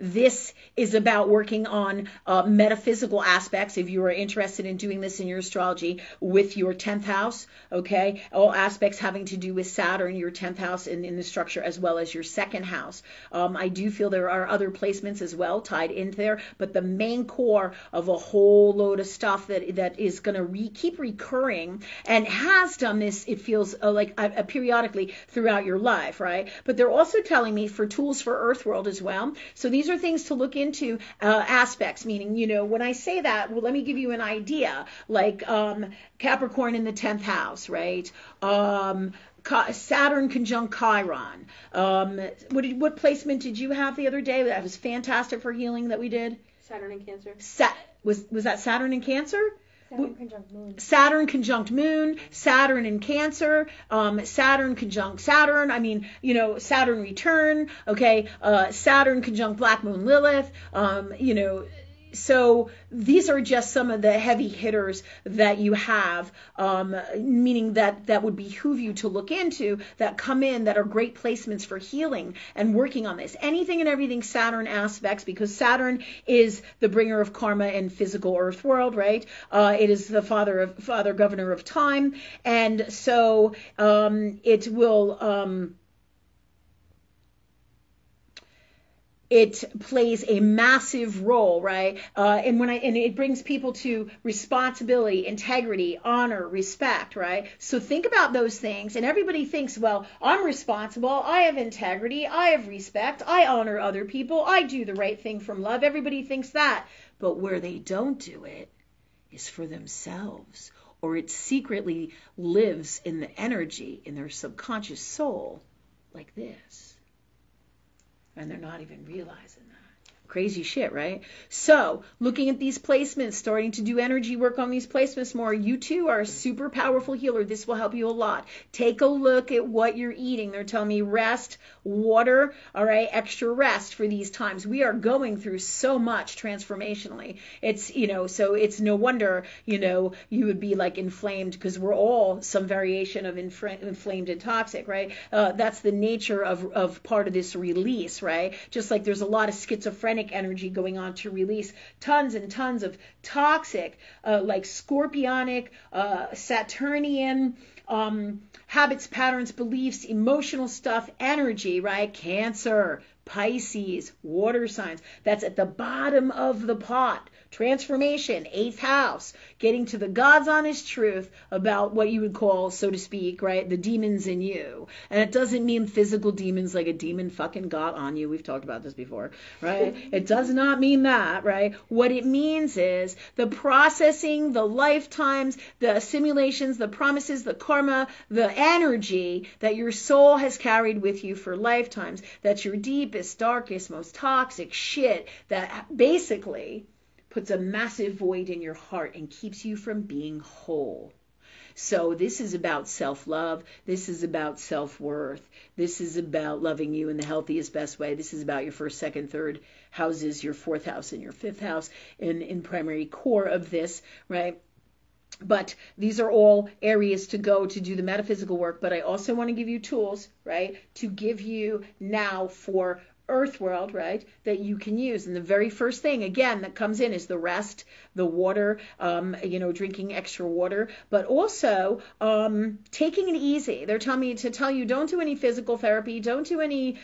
Speaker 1: this is about working on metaphysical aspects, if you are interested in doing this in your astrology, with your 10th house, okay? All aspects having to do with Saturn, your 10th house in the structure, as well as your second house. I do feel there are other placements as well tied into there, but the main core of a whole load of stuff that is going to keep recurring, and has done this, it feels periodically throughout your life, right? But they're also telling me for tools for Earth World as well. So these are things to look into, aspects, meaning, when I say that, well, let me give you an idea, like Capricorn in the 10th house, right? Saturn conjunct Chiron. What placement did you have the other day? That was fantastic for healing that we did.
Speaker 3: Saturn and Cancer.
Speaker 1: Was that Saturn and Cancer?
Speaker 2: Saturn conjunct Moon.
Speaker 1: Saturn conjunct Moon, Saturn in Cancer, Saturn conjunct Saturn. Saturn return. Okay, Saturn conjunct Black Moon Lilith. So these are just some of the heavy hitters that you have, meaning that would behoove you to look into, that come in, that are great placements for healing and working on this. Anything and everything Saturn aspects, because Saturn is the bringer of karma and physical Earth world, right? It is the father governor of time, and so it will. It plays a massive role, right? And it brings people to responsibility, integrity, honor, respect, right? So think about those things. And everybody thinks, well, I'm responsible, I have integrity, I have respect, I honor other people, I do the right thing from love. Everybody thinks that. But where they don't do it is for themselves, or it secretly lives in the energy, in their subconscious soul, like this. And they're not even realizing that. Crazy shit, right? So, looking at these placements, starting to do energy work on these placements more. You too are a super powerful healer. This will help you a lot. Take a look at what you're eating. They're telling me rest, water, all right, extra rest for these times. We are going through so much transformationally. It's, so it's no wonder, you would be like inflamed, because we're all some variation of inflamed and toxic, right? That's the nature of part of this release, right? Just like there's a lot of schizophrenic energy going on to release tons and tons of toxic, like scorpionic, Saturnian, habits, patterns, beliefs, emotional stuff, energy, right? Cancer, Pisces, water signs. That's at the bottom of the pot. Transformation, 8th house, getting to the God's honest truth about what you would call, so to speak, right, the demons in you. And it doesn't mean physical demons like a demon fucking got on you. We've talked about this before, right? It does not mean that, right? What it means is the processing, the lifetimes, the assimilations, the promises, the karma, the energy that your soul has carried with you for lifetimes. That's your deepest, darkest, most toxic shit that basically puts a massive void in your heart and keeps you from being whole. So this is about self-love. This is about self-worth. This is about loving you in the healthiest, best way. This is about your first, second, third houses, your 4th house and your 5th house in primary core of this, right? But these are all areas to go to do the metaphysical work. But I also want to give you tools, right, to give you now for earth world, right, that you can use. And the very first thing, again, that comes in is the rest, the water, drinking extra water, but also taking it easy. They're telling me to tell you, don't do any physical therapy, don't do any,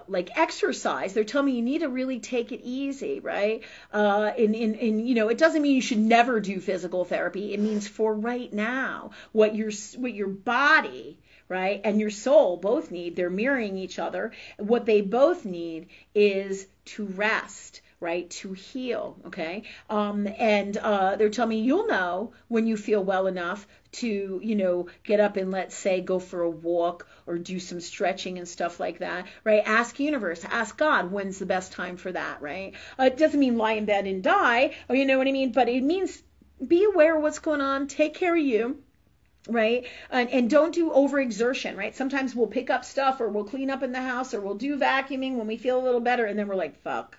Speaker 1: like exercise. They're telling me you need to really take it easy, right? It doesn't mean you should never do physical therapy. It means for right now, what your body, right, and your soul both need, they're mirroring each other. What they both need is to rest, right, to heal, okay? They're telling me you'll know when you feel well enough to, get up and, let's say, go for a walk or do some stretching and stuff like that, right? Ask universe, ask God, when's the best time for that, right? It doesn't mean lie in bed and die, or you know what I mean? But it means be aware of what's going on, take care of you, right? And don't do overexertion, right? Sometimes we'll pick up stuff or we'll clean up in the house or we'll do vacuuming when we feel a little better, and then we're like, fuck,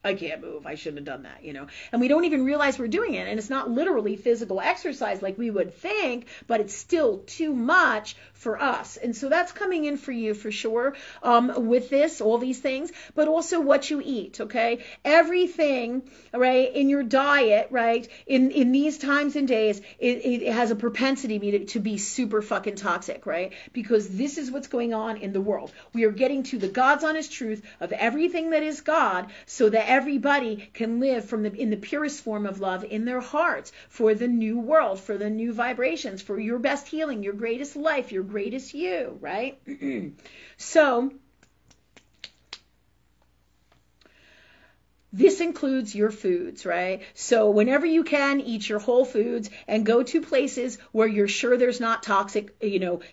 Speaker 1: I can't move. I shouldn't have done that, And we don't even realize we're doing it. And it's not literally physical exercise like we would think, but it's still too much for us. And so that's coming in for you for sure with this, all these things, but also what you eat, okay? Everything, right, in your diet, right, in these times and days, it has a propensity to be super fucking toxic, right? Because this is what's going on in the world. We are getting to the God's honest truth of everything that is God, so that everybody can live in the purest form of love in their hearts for the new world, for the new vibrations, for your best healing, your greatest life, your greatest you, right? So this includes your foods, right? So whenever you can, eat your whole foods and go to places where you're sure there's not toxic,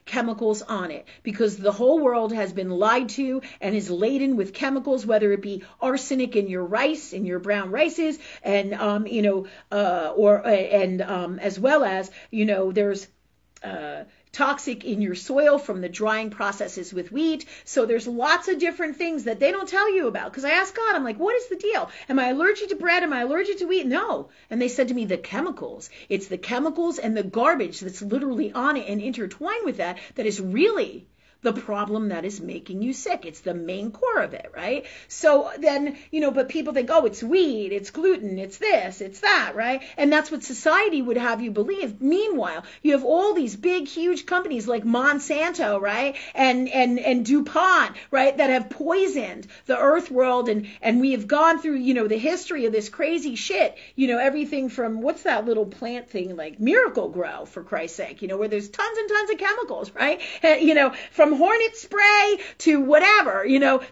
Speaker 1: chemicals on it, because the whole world has been lied to and is laden with chemicals, whether it be arsenic in your rice, in your brown rices, and as well as, there's toxic in your soil from the drying processes with wheat. So there's lots of different things that they don't tell you about. Because I asked God, I'm like, what is the deal? Am I allergic to bread? Am I allergic to wheat? No. And they said to me, the chemicals. It's the chemicals and the garbage that's literally on it and intertwined with that is really the problem that is making you sick. It's the main core of it, right? So then, but people think, oh, it's wheat, it's gluten, it's this, it's that, right? And that's what society would have you believe. Meanwhile, you have all these big, huge companies like Monsanto, right? And DuPont, right? That have poisoned the earth world. And we have gone through, the history of this crazy shit, everything from, what's that little plant thing, like Miracle Grow, for Christ's sake, where there's tons and tons of chemicals, right? From hornet spray to whatever,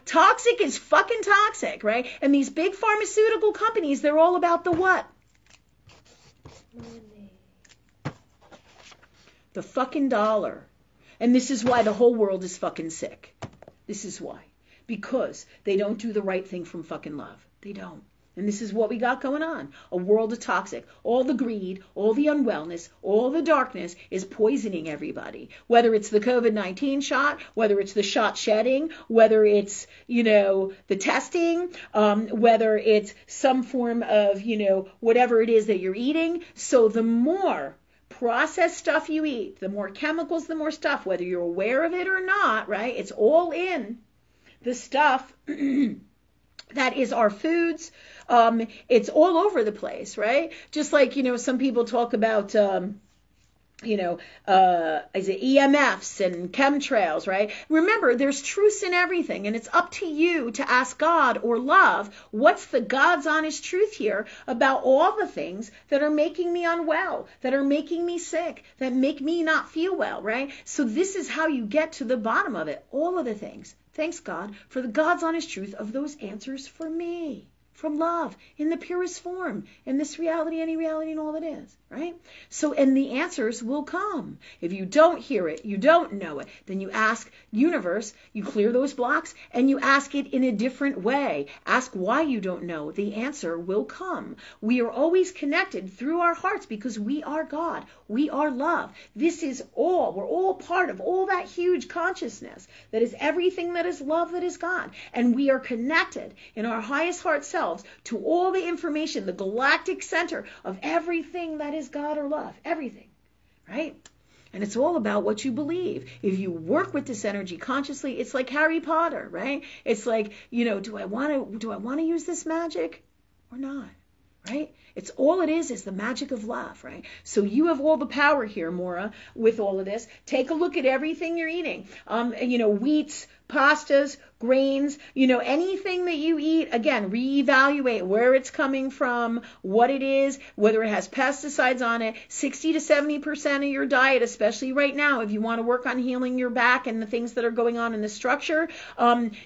Speaker 1: toxic is fucking toxic, right? And these big pharmaceutical companies, they're all about the what? Money. The fucking dollar. And this is why the whole world is fucking sick. This is why. Because they don't do the right thing from fucking love. They don't. And this is what we got going on. A world of toxic. All the greed, all the unwellness, all the darkness is poisoning everybody. Whether it's the COVID-19 shot, whether it's the shot shedding, whether it's, the testing, whether it's some form of, whatever it is that you're eating. So the more processed stuff you eat, the more chemicals, the more stuff, whether you're aware of it or not, right? It's all in the stuff that is our foods. It's all over the place, right? Just like, some people talk about, is it EMFs and chemtrails, right? Remember, there's truths in everything, and it's up to you to ask God or love, what's the God's honest truth here about all the things that are making me unwell, that are making me sick, that make me not feel well, right? So this is how you get to the bottom of it, all of the things. Thanks, God, for the God's honest truth of those answers for me, from love, in the purest form, in this reality, any reality, and all that is, right? So, and the answers will come. If you don't hear it, you don't know it, then you ask universe, you clear those blocks, and you ask it in a different way. Ask why you don't know. The answer will come. We are always connected through our hearts because we are God. We are love. This is all. We're all part of all that huge consciousness that is everything that is love, that is God. And we are connected in our highest heart selves to all the information, the galactic center of everything that is God or love. Everything, right? And it's all about what you believe. If you work with this energy consciously, it's like Harry Potter, right? It's like, do I want to use this magic or not, right? It's all it is the magic of love, right? So you have all the power here, Maura, with all of this. Take a look at everything you're eating. Wheats, pastas, grains, anything that you eat, again, reevaluate where it's coming from, what it is, whether it has pesticides on it. 60 to 70% of your diet, especially right now, if you want to work on healing your back and the things that are going on in the structure,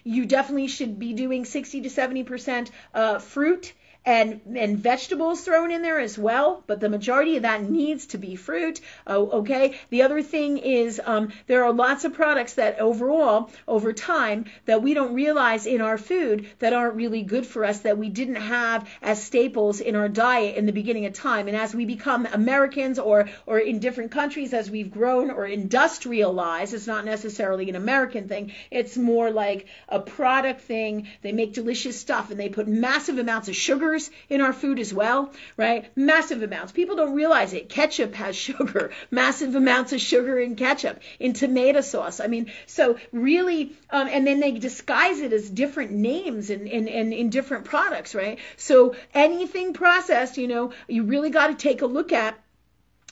Speaker 1: you definitely should be doing 60 to 70% fruit and vegetables thrown in there as well, but the majority of that needs to be fruit. Okay. The other thing is there are lots of products that overall, over time, that we don't realize in our food that aren't really good for us, that we didn't have as staples in our diet in the beginning of time. And as we become Americans or in different countries, as we've grown or industrialized, it's not necessarily an American thing. It's more like a product thing. They make delicious stuff and they put massive amounts of sugar in our food as well, right? Massive amounts. People don't realize it. Ketchup has sugar, massive amounts of sugar in ketchup, in tomato sauce. I mean, so really, and then they disguise it as different names in different products, right? So anything processed, you really got to take a look at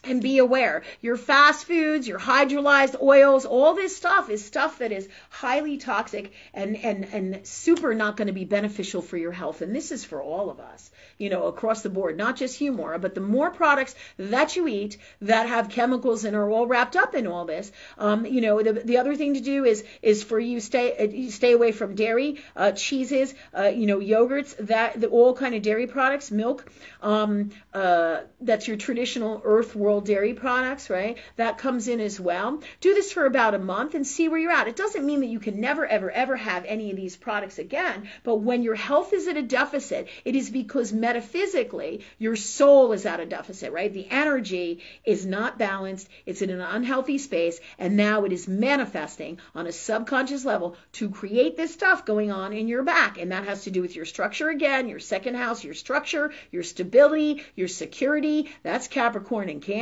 Speaker 1: and be aware. Your fast foods, your hydrolyzed oils, all this stuff is stuff that is highly toxic and super not going to be beneficial for your health. And this is for all of us, across the board, not just you, Maura, but the more products that you eat that have chemicals and are all wrapped up in all this, the other thing to do is for you stay away from dairy, cheeses, yogurts, all kind of dairy products, milk, that's your traditional earth world dairy products, right? That comes in as well. Do this for about a month and see where you're at. It doesn't mean that you can never, ever, ever have any of these products again, but when your health is at a deficit, it is because metaphysically your soul is at a deficit, right? The energy is not balanced. It's in an unhealthy space, and now it is manifesting on a subconscious level to create this stuff going on in your back, and that has to do with your structure again, your second house, your structure, your stability, your security. That's Capricorn and Cancer.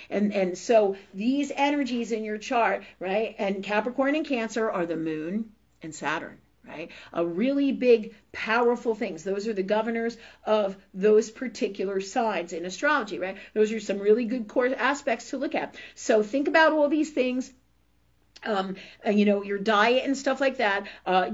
Speaker 1: And so these energies in your chart, right, and Capricorn and Cancer are the moon and Saturn, right? A really big, powerful things. Those are the governors of those particular signs in astrology, right? Those are some really good core aspects to look at. So think about all these things. Your diet and stuff like that.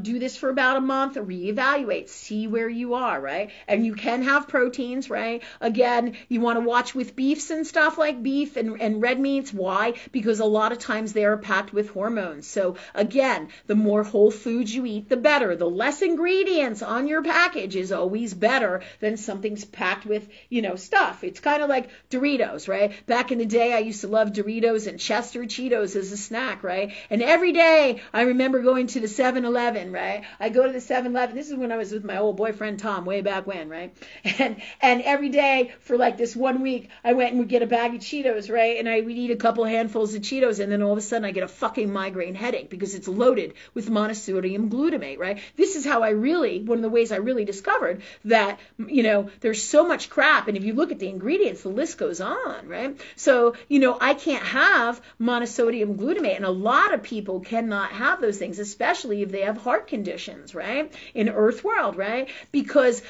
Speaker 1: Do this for about a month, reevaluate, see where you are, right? And you can have proteins, right? Again, you want to watch with beefs and stuff like beef and red meats. Why? Because a lot of times they are packed with hormones. So again, the more whole foods you eat, the better. The less ingredients on your package is always better than something's packed with, stuff. It's kind of like Doritos, right? Back in the day, I used to love Doritos and Chester Cheetos as a snack, right? And every day I remember going to the 7-Eleven, right? I go to the 7-Eleven. This is when I was with my old boyfriend Tom, way back when, right? And every day for like this 1 week, I went and would get a bag of Cheetos, right? And I would eat a couple handfuls of Cheetos, and then all of a sudden I get a fucking migraine headache because it's loaded with monosodium glutamate, right? This is how one of the ways I really discovered that, there's so much crap. And if you look at the ingredients, the list goes on, right? So, I can't have monosodium glutamate, and a lot of people cannot have those things, especially if they have heart conditions, right? In Earth world, right? Because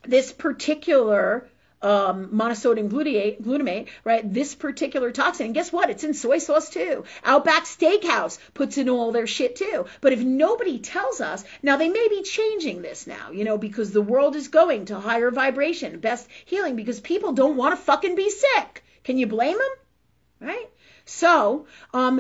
Speaker 1: this particular monosodium glutamate, right? This particular toxin, and guess what? It's in soy sauce too. Outback Steakhouse puts in all their shit too. But if nobody tells us, now they may be changing this now, because the world is going to higher vibration, best healing, because people don't want to fucking be sick. Can you blame them? Right? So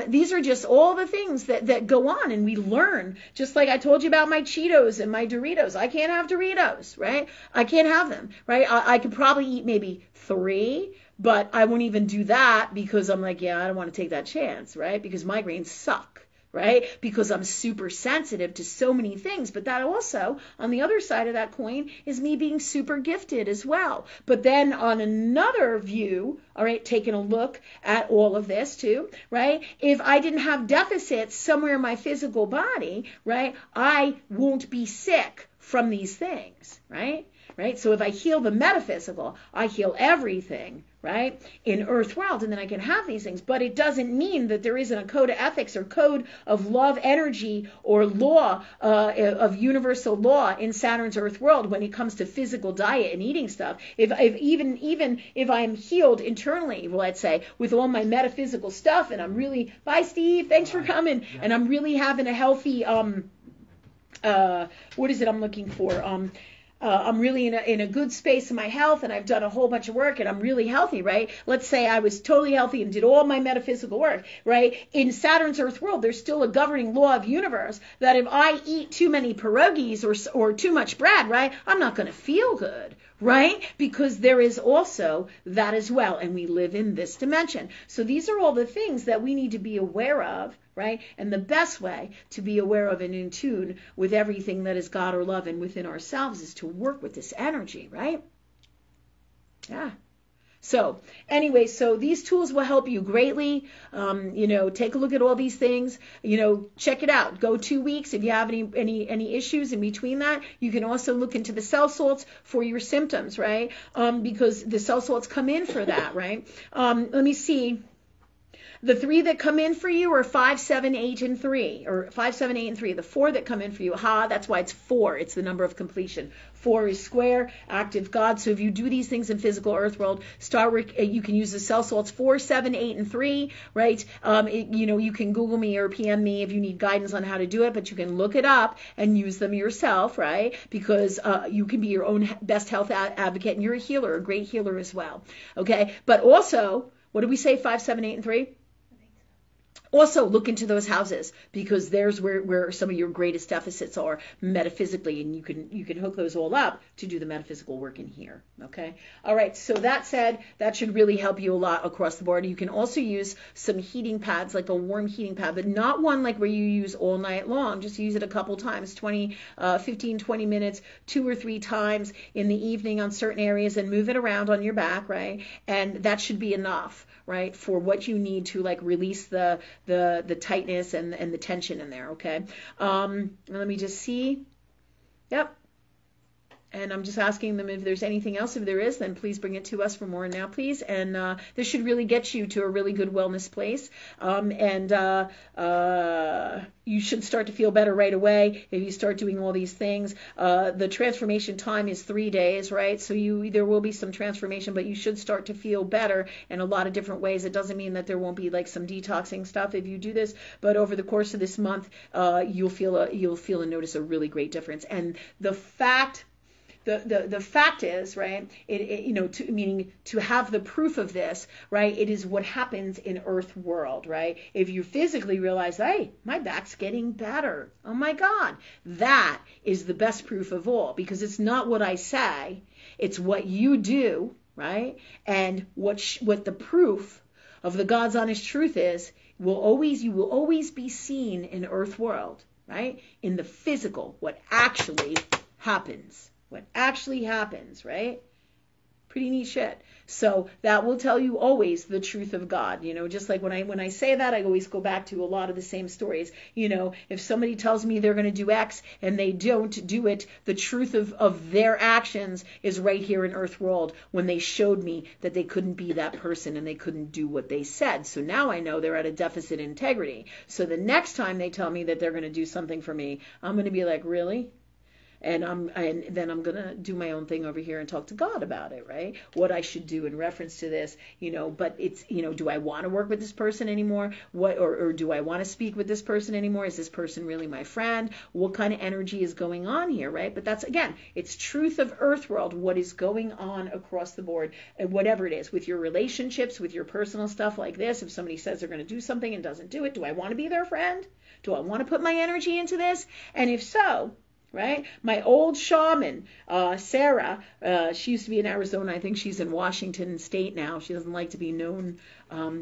Speaker 1: these are just all the things that go on, and we learn. Just like I told you about my Cheetos and my Doritos. I can't have Doritos, right? I can't have them, right? I could probably eat maybe 3, but I won't even do that because I'm like, I don't want to take that chance, right? Because migraines suck. Right? Because I'm super sensitive to so many things. But that also, on the other side of that coin, is me being super gifted as well. But then on another view, all right, taking a look at all of this too, right? If I didn't have deficits somewhere in my physical body, right, I won't be sick from these things, right? Right? So if I heal the metaphysical, I heal everything, right, in Earth world, and then I can have these things. But it doesn't mean that there isn't a code of ethics or code of love, energy, or law of universal law in Saturn's Earth world when it comes to physical diet and eating stuff. If even if I am healed internally, let's say, with all my metaphysical stuff, and I'm really, bye Steve, thanks for coming, and I'm really having a healthy what is it I'm looking for? I'm really in a good space in my health, and I've done a whole bunch of work, and I'm really healthy, right? Let's say I was totally healthy and did all my metaphysical work, right? In Saturn's Earth world, there's still a governing law of universe that if I eat too many pierogies or too much bread, right, I'm not going to feel good, right? Because there is also that as well, and we live in this dimension. So these are all the things that we need to be aware of, right? And the best way to be aware of and in tune with everything that is God or love and within ourselves is to work with this energy, right? Yeah. So anyway, so these tools will help you greatly. Take a look at all these things. Check it out. Go 2 weeks. If you have any issues in between that, you can also look into the cell salts for your symptoms, right? Because the cell salts come in for that, right? Let me see. The 3 that come in for you are 5, 7, 8, and 3, or 5, 7, 8, and 3. The 4 that come in for you, that's why it's 4. It's the number of completion. 4 is square, active God. So if you do these things in physical earth world, you can use the cell salts 4, 7, 8, and 3, right? You can Google me or PM me if you need guidance on how to do it, but you can look it up and use them yourself, right? Because you can be your own best health advocate, and you're a healer, a great healer as well, okay? But also, what did we say, 5, 7, 8, and 3? Also, look into those houses, because there's where some of your greatest deficits are metaphysically, and you can hook those all up to do the metaphysical work in here. Okay. All right. So that said, that should really help you a lot across the board. You can also use some heating pads, like a warm heating pad, but not one like where you use all night long. Just use it a couple times, 15, 20 minutes, 2 or 3 times in the evening on certain areas, and move it around on your back, right? And that should be enough, right, for what you need to like release the tightness and the tension in there, okay? Let me just see. Yep. And I'm just asking them if there's anything else. If there is, then please bring it to us for more now, please. And this should really get you to a really good wellness place. You should start to feel better right away if you start doing all these things. The transformation time is 3 days, right? So there will be some transformation, but you should start to feel better in a lot of different ways. It doesn't mean that there won't be like some detoxing stuff if you do this, but over the course of this month, you'll feel and notice a really great difference. And the fact is, right, meaning to have the proof of this, right, it is what happens in earth world, right? If you physically realize, hey, my back's getting better, oh my God, that is the best proof of all, because it's not what I say, it's what you do, right? And what the proof of the God's honest truth is, you will always be seen in earth world, right? In the physical, what actually happens. What actually happens, right? Pretty neat shit. So that will tell you always the truth of God. Just like when I say that, I always go back to a lot of the same stories. If somebody tells me they're going to do X and they don't do it, the truth of their actions is right here in Earth World when they showed me that they couldn't be that person and they couldn't do what they said. So now I know they're at a deficit in integrity. So the next time they tell me that they're going to do something for me, I'm going to be like, really? And then I'm going to do my own thing over here and talk to God about it, right? What I should do in reference to this, but it's, do I want to work with this person anymore? Or do I want to speak with this person anymore? Is this person really my friend? What kind of energy is going on here, right? But that's, again, it's truth of earth world, what is going on across the board, and whatever it is, with your relationships, with your personal stuff like this. If somebody says they're going to do something and doesn't do it, do I want to be their friend? Do I want to put my energy into this? And if so, right? My old shaman, Sarah, she used to be in Arizona. I think she's in Washington State now. She doesn't like to be known.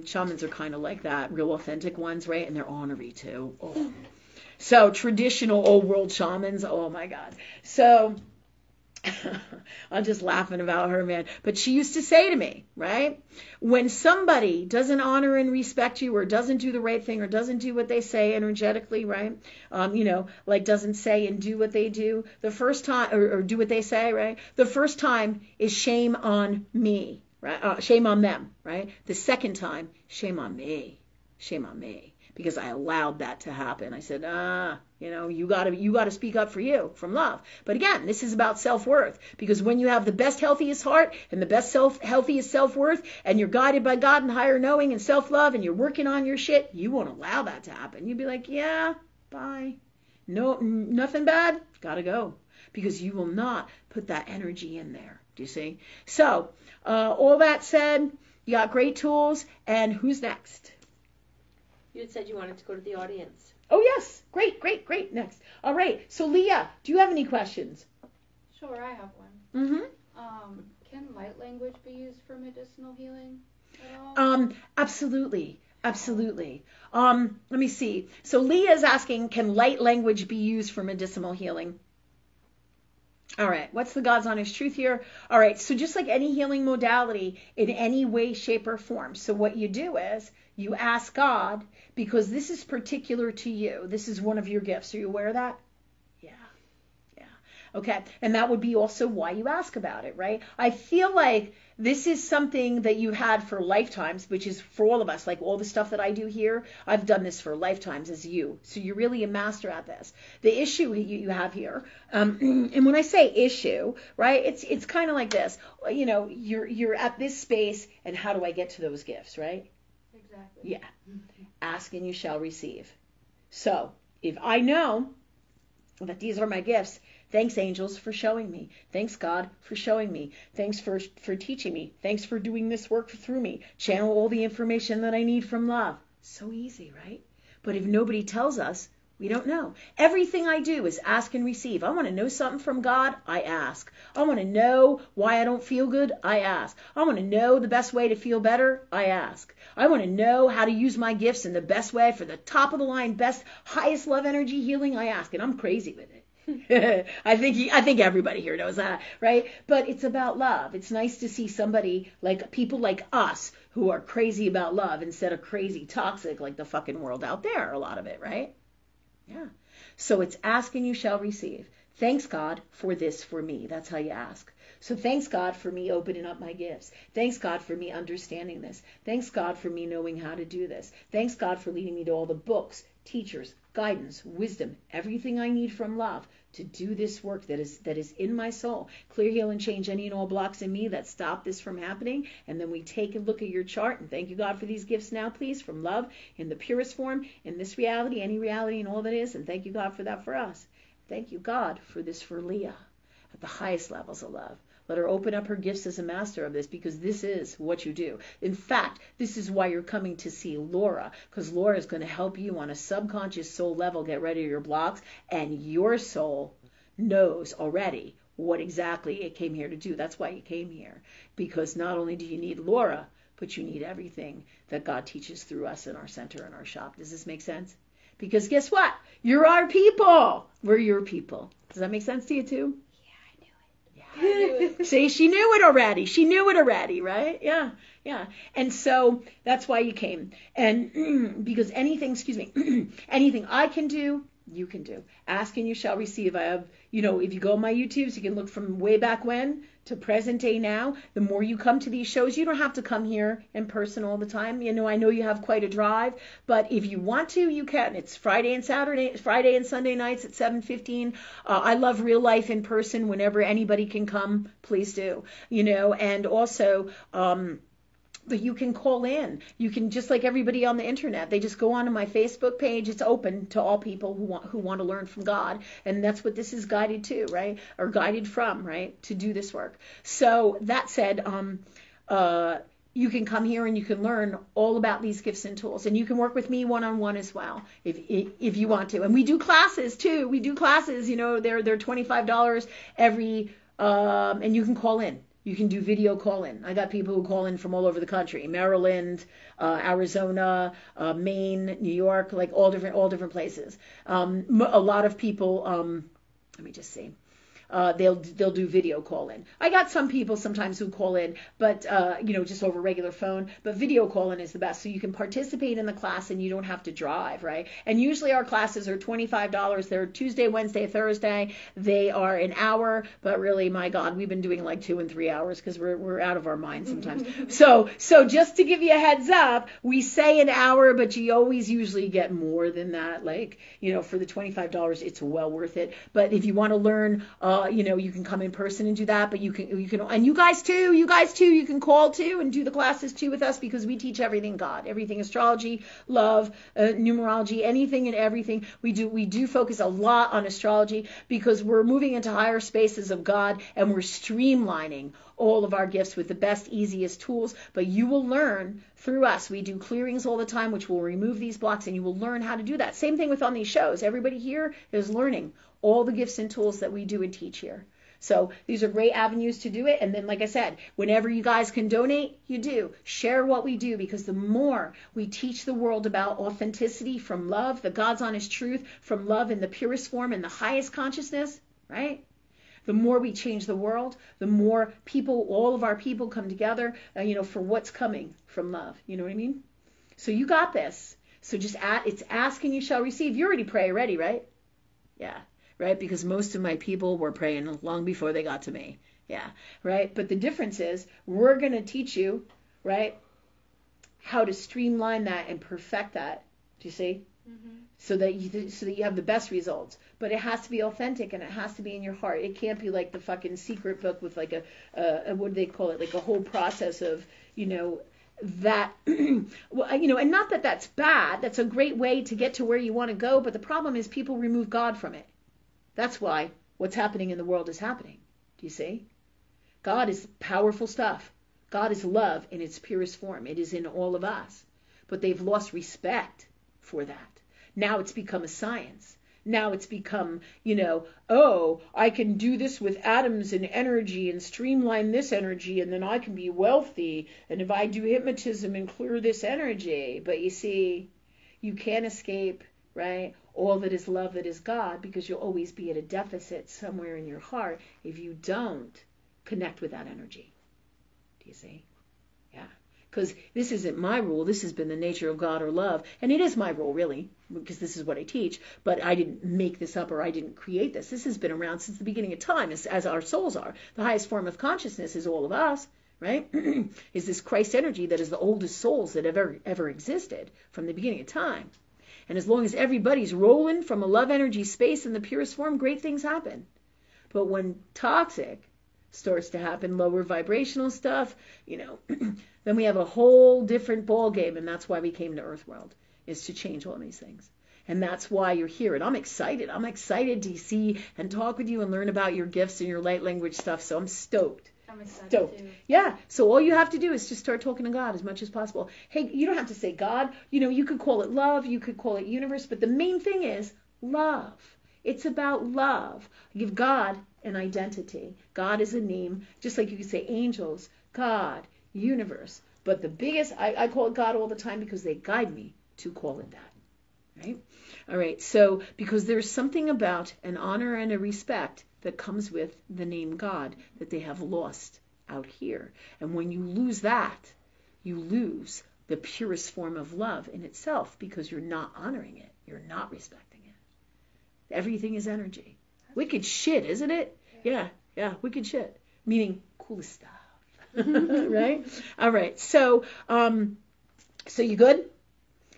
Speaker 1: Shamans are kind of like that, real authentic ones, right? And they're ornery too. Oh. So traditional old world shamans, oh my God. So I'm just laughing about her, man. But she used to say to me, right, when somebody doesn't honor and respect you, or doesn't do the right thing, or doesn't do what they say energetically, right, like doesn't say and do what they do the first time, or do what they say, right, the first time is shame on me, right? Shame on them, right? The second time, shame on me, because I allowed that to happen. I said, you gotta speak up for you from love. But again, this is about self-worth, because when you have the best, healthiest heart and the best healthiest self-worth, and you're guided by God and higher knowing and self-love, and you're working on your shit, you won't allow that to happen. You'd be like, yeah, bye. No, nothing bad. Gotta go. Because you will not put that energy in there. Do you see? So, all that said, you got great tools. And who's next?
Speaker 3: You had said you wanted to go to the audience.
Speaker 1: Oh, yes. Great. Next. All right. So, Leah, do you have any questions?
Speaker 4: Sure, I have one.
Speaker 1: Mm-hmm.
Speaker 4: Can light language be used for medicinal healing at all?
Speaker 1: Absolutely. Let me see. So, Leah is asking, can light language be used for medicinal healing? All right, what's the God's honest truth here? All right, so just like any healing modality in any way, shape, or form. So what you do is you ask God, because this is particular to you. This is one of your gifts. Are you aware of that? Yeah. Okay, and that would be also why you ask about it, right? I feel like this is something that you had for lifetimes, which is for all of us, like all the stuff that I do here, I've done this for lifetimes as you. So you're really a master at this. The issue you have here, and when I say issue, right, it's kind of like this. You're at this space, and how do I get to those gifts, right?
Speaker 4: Exactly.
Speaker 1: Yeah. Ask and you shall receive. So if I know that these are my gifts, thanks, angels, for showing me. Thanks, God, for showing me. Thanks for teaching me. Thanks for doing this work through me. Channel all the information that I need from love. So easy, right? But if nobody tells us, we don't know. Everything I do is ask and receive. I want to know something from God, I ask. I want to know why I don't feel good, I ask. I want to know the best way to feel better, I ask. I want to know how to use my gifts in the best way for the top of the line, best, highest love energy healing, I ask. And I'm crazy with it. I think everybody here knows that, right? But it's about love. It's nice to see somebody like people like us who are crazy about love instead of crazy toxic like the fucking world out there, a lot of it, right? Yeah. So it's ask and you shall receive. Thanks, God, for this for me. That's how you ask. So thanks, God, for me opening up my gifts. Thanks, God, for me understanding this. Thanks, God, for me knowing how to do this. Thanks, God, for leading me to all the books, teachers, guidance, wisdom, everything I need from love to do this work that is in my soul. Clear, heal, and change any and all blocks in me that stop this from happening. And then we take a look at your chart and thank you, God, for these gifts now, please, from love in the purest form, in this reality, any reality, and all that is. And thank you, God, for that for us. Thank you, God, for this for Leah at the highest levels of love. Let her open up her gifts as a master of this, because this is what you do. In fact, this is why you're coming to see Laura, because Laura is going to help you on a subconscious soul level get rid of your blocks, and your soul knows already what exactly it came here to do. That's why you came here, because not only do you need Laura, but you need everything that God teaches through us in our center and our shop. Does this make sense? Because guess what? You're our people. We're your people. Does that make sense to you too? See, she knew it already, right? Yeah. And so that's why you came. And because anything I can do, you can do. Ask and you shall receive. I have, if you go on my YouTubes, you can look from way back when to present day now. The more you come to these shows, you don't have to come here in person all the time. I know you have quite a drive, but if you want to, you can. It's Friday and Sunday nights at 7:15. I love real life in person. Whenever anybody can come, please do. And also, but you can call in. You can, just like everybody on the internet, they just go onto my Facebook page. It's open to all people who want to learn from God. And that's what this is guided to, right? Or guided from, right? To do this work. So that said, you can come here and you can learn all about these gifts and tools. And you can work with me one-on-one as well, if you want to. And we do classes too. They're $25 every, and you can call in. You can do video call-in. I got people who call in from all over the country: Maryland, Arizona, Maine, New York, like all different places. A lot of people. Let me just see. they'll do video call in. I got some people sometimes who call in, but just over regular phone. But video call in is the best, so you can participate in the class and you don't have to drive, right? And usually our classes are $25. They're Tuesday, Wednesday, Thursday. They are an hour, but really, my God, we've been doing like 2 and 3 hours because we're out of our minds sometimes. So just to give you a heads up, we say an hour, but you always usually get more than that. Like, for the $25, it's well worth it. But if you want to learn, you can come in person and do that. But you can, and you guys too, you can call too and do the classes too with us, because we teach everything God, everything astrology, love, numerology, anything and everything. We do focus a lot on astrology because we're moving into higher spaces of God, and we're streamlining all of our gifts with the best, easiest tools. But you will learn through us. We do clearings all the time, which will remove these blocks, and you will learn how to do that. Same thing with on these shows. Everybody here is learning all the gifts and tools that we do and teach here. So these are great avenues to do it. And then, like I said, whenever you guys can donate, you do. Share what we do, because the more we teach the world about authenticity from love, the God's honest truth from love in the purest form and the highest consciousness, right? The more we change the world, the more people, all of our people come together, for what's coming from love. You know what I mean? So you got this. So it's ask and you shall receive. You already pray already, right? Yeah, right? Because most of my people were praying long before they got to me. Yeah, right? But the difference is we're going to teach you, right, how to streamline that and perfect that. Do you see? Mm-hmm. So that you have the best results. But it has to be authentic, and it has to be in your heart. It can't be like the fucking secret book with like a what do they call it? Like a whole process of, that, well, and not that that's bad. That's a great way to get to where you want to go. But the problem is people remove God from it. That's why what's happening in the world is happening. Do you see? God is powerful stuff. God is love in its purest form. It is in all of us. But they've lost respect for that. Now it's become a science. Now it's become, I can do this with atoms and energy and streamline this energy, and then I can be wealthy. And if I do hypnotism and clear this energy. But you see, you can't escape, right, all that is love, that is God, because you'll always be at a deficit somewhere in your heart if you don't connect with that energy. Do you see? Yeah. Because this isn't my rule. This has been the nature of God or love. And it is my rule, really, because this is what I teach. But I didn't make this up, or I didn't create this. This has been around since the beginning of time, as our souls are. The highest form of consciousness is all of us, right? Is this Christ energy that is the oldest souls that have ever existed from the beginning of time. And as long as everybody's rolling from a love energy space in the purest form, great things happen. But when toxic starts to happen, lower vibrational stuff, then we have a whole different ball game. And that's why we came to Earth World, is to change all these things. And that's why you're here. And I'm excited. I'm excited to see and talk with you and learn about your gifts and your light language stuff. So I'm stoked.
Speaker 2: I'm excited
Speaker 1: stoked.
Speaker 2: Too.
Speaker 1: Yeah. So all you have to do is just start talking to God as much as possible. Hey, you don't have to say God. You could call it love. You could call it universe. But the main thing is love. It's about love. Give God an identity. God is a name, just like you could say angels, God, universe. But the biggest, I call it God all the time because they guide me to call it that. Right? All right. So because there's something about an honor and a respect that comes with the name God that they have lost out here. And when you lose that, you lose the purest form of love in itself, because you're not honoring it. You're not respecting it. Everything is energy. Wicked shit, isn't it? Yeah, wicked shit. Meaning cool stuff. Right? All right. So you good?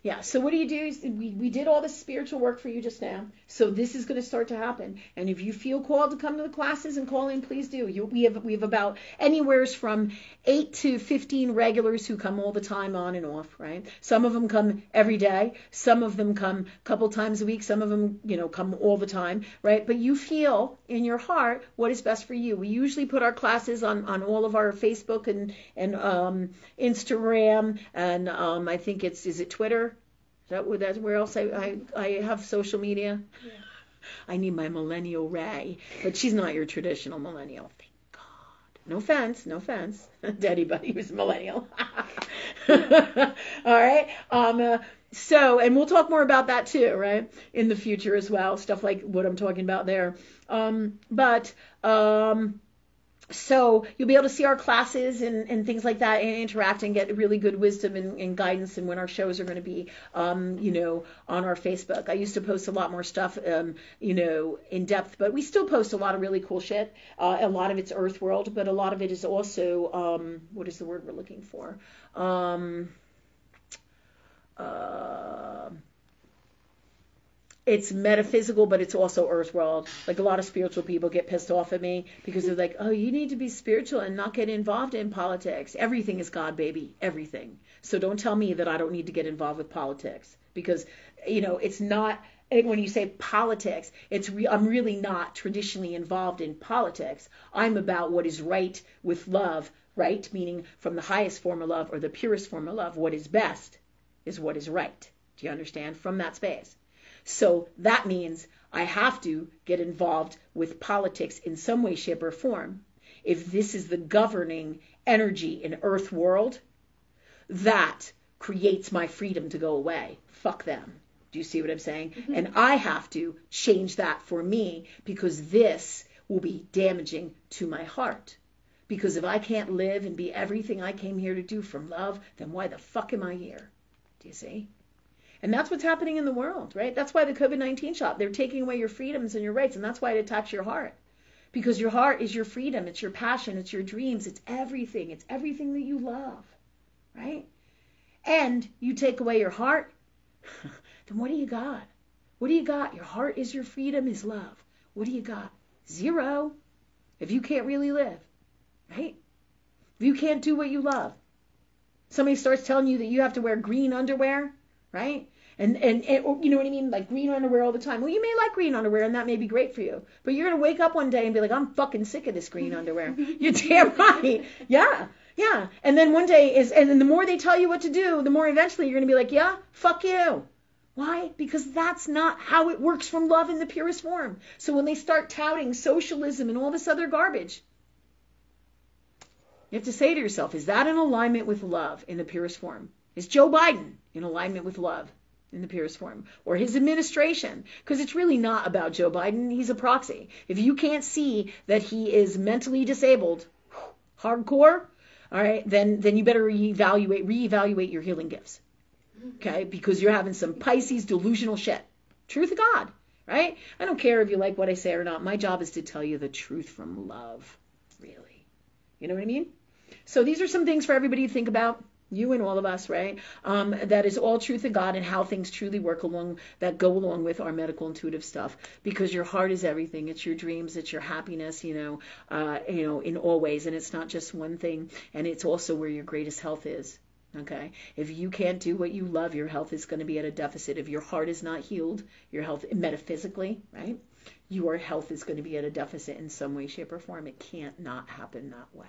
Speaker 1: Yeah, so what do? We did all the spiritual work for you just now. So this is going to start to happen. And if you feel called to come to the classes and call in, please do. We have about anywhere from 8 to 15 regulars who come all the time, on and off, right? Some of them come every day. Some of them come a couple times a week. Some of them, come all the time, right? But you feel in your heart what is best for you. We usually put our classes on all of our Facebook and Instagram, and I think is it Twitter? That's where else I have social media? Yeah. I need my millennial Ray, but she's not your traditional millennial. Thank God. No offense to anybody who's millennial. All right. So, and we'll talk more about that too, right? In the future as well. Stuff like what I'm talking about there. But So you'll be able to see our classes and things like that and interact and get really good wisdom and guidance and when our shows are going to be, on our Facebook. I used to post a lot more stuff, in depth, but we still post a lot of really cool shit. A lot of it's Earth World, but a lot of it is also, what is the word we're looking for? It's metaphysical, but it's also earth world. Like a lot of spiritual people get pissed off at me because they're like, oh, you need to be spiritual and not get involved in politics. Everything is God, baby. Everything. So don't tell me that I don't need to get involved with politics because, it's not, when you say politics, I'm really not traditionally involved in politics. I'm about what is right with love, right? Meaning from the highest form of love or the purest form of love, what is best is what is right. Do you understand? From that space. So that means I have to get involved with politics in some way, shape, or form. If this is the governing energy in Earth world, that creates my freedom to go away. Fuck them. Do you see what I'm saying? Mm-hmm. And I have to change that for me because this will be damaging to my heart. Because if I can't live and be everything I came here to do from love, then why the fuck am I here? Do you see? And that's what's happening in the world, right? That's why the COVID-19 shot, they're taking away your freedoms and your rights, and that's why it attacks your heart. Because your heart is your freedom, it's your passion, it's your dreams, it's everything that you love, right? And you take away your heart, then what do you got? What do you got? Your heart is your freedom, is love. What do you got? Zero. If you can't really live, right? If you can't do what you love. Somebody starts telling you that you have to wear green underwear, right? And you know what I mean? Like green underwear all the time. Well, you may like green underwear and that may be great for you. But you're going to wake up one day and be like, I'm fucking sick of this green underwear. You're damn right. Yeah. And then one day and then the more they tell you what to do, the more eventually you're going to be like, yeah, fuck you. Why? Because that's not how it works from love in the purest form. So when they start touting socialism and all this other garbage, you have to say to yourself, is that in alignment with love in the purest form? Is Joe Biden in alignment with love in the purest form? Or his administration? Because it's really not about Joe Biden. He's a proxy. If you can't see that he is mentally disabled, hardcore, all right, then you better reevaluate your healing gifts. Okay? Because you're having some Pisces delusional shit. Truth of God, right? I don't care if you like what I say or not. My job is to tell you the truth from love, really. You know what I mean? So these are some things for everybody to think about. You and all of us, right? That is all truth of God and how things truly work that go along with our medical intuitive stuff. Because your heart is everything. It's your dreams. It's your happiness, in all ways. And it's not just one thing. And it's also where your greatest health is. Okay? If you can't do what you love, your health is going to be at a deficit. If your heart is not healed, your health, metaphysically, right? Your health is going to be at a deficit in some way, shape, or form. It can't not happen that way.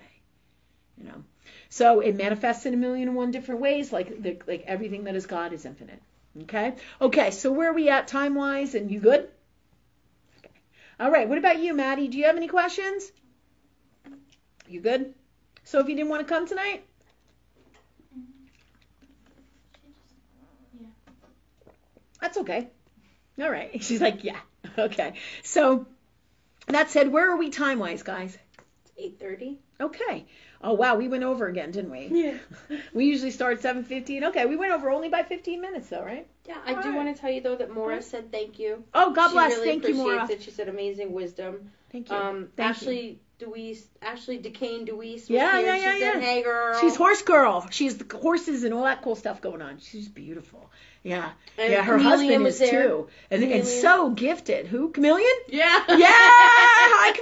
Speaker 1: So it manifests in 1,000,001 different ways, like everything that is God is infinite. Okay, so where are we at time-wise? And you good? Okay. All right, what about you, Maddie? Do you have any questions? You good? So if you didn't want to come tonight? Yeah. That's okay. All right. She's like, yeah. Okay. So that said, where are we time-wise, guys?
Speaker 3: It's 8:30.
Speaker 1: Okay. Oh, wow. We went over again, didn't we?
Speaker 3: Yeah.
Speaker 1: We usually start at 7:15. Okay. We went over only by 15 minutes, though, right?
Speaker 3: Yeah. I do want to tell you, though, that Maura said thank you.
Speaker 1: Oh, God bless.
Speaker 3: She really
Speaker 1: thank you, Maura.
Speaker 3: appreciates it. She said amazing wisdom.
Speaker 1: Thank you.
Speaker 3: Ashley DeCane DeWeese was
Speaker 1: here.
Speaker 3: She said, hey, girl.
Speaker 1: She's horse girl. She's the horses and all that cool stuff going on. She's beautiful. Yeah.
Speaker 3: And
Speaker 1: her husband is there too. And so gifted. Who? Chameleon?
Speaker 3: Yeah.
Speaker 1: Hi,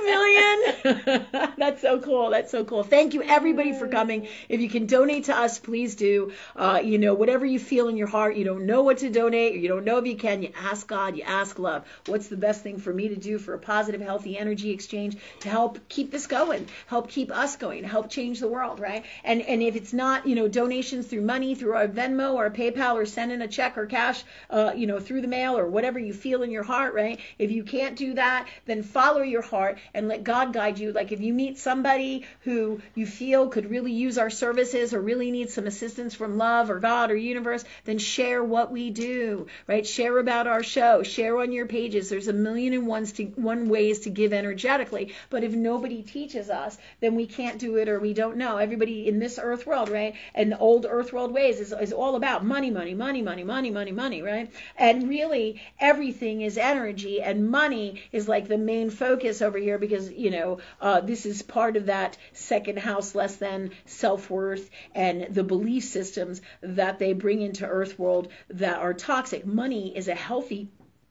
Speaker 1: Chameleon. That's so cool. Thank you, everybody, for coming. If you can donate to us, please do. Whatever you feel in your heart, you don't know what to donate, or you don't know if you can, you ask God, you ask love. What's the best thing for me to do for a positive, healthy energy exchange to help keep keep this going, help keep us going, help change the world, right? And if it's not, donations through money, through our Venmo or PayPal, or sending a check or cash, through the mail, or whatever you feel in your heart, right? If you can't do that, then follow your heart and let God guide you. Like if you meet somebody who you feel could really use our services or really needs some assistance from love or God or universe, then share what we do, right? Share about our show, share on your pages. There's 1,000,001 ways to give energetically, but if nobody teaches us, then we can't do it, or we don't know. Everybody in this earth world, right? And the old earth world ways is all about money, right? And really everything is energy, and money is like the main focus over here, because this is part of that second house, less than self-worth, and the belief systems that they bring into earth world that are toxic. Money is a healthy,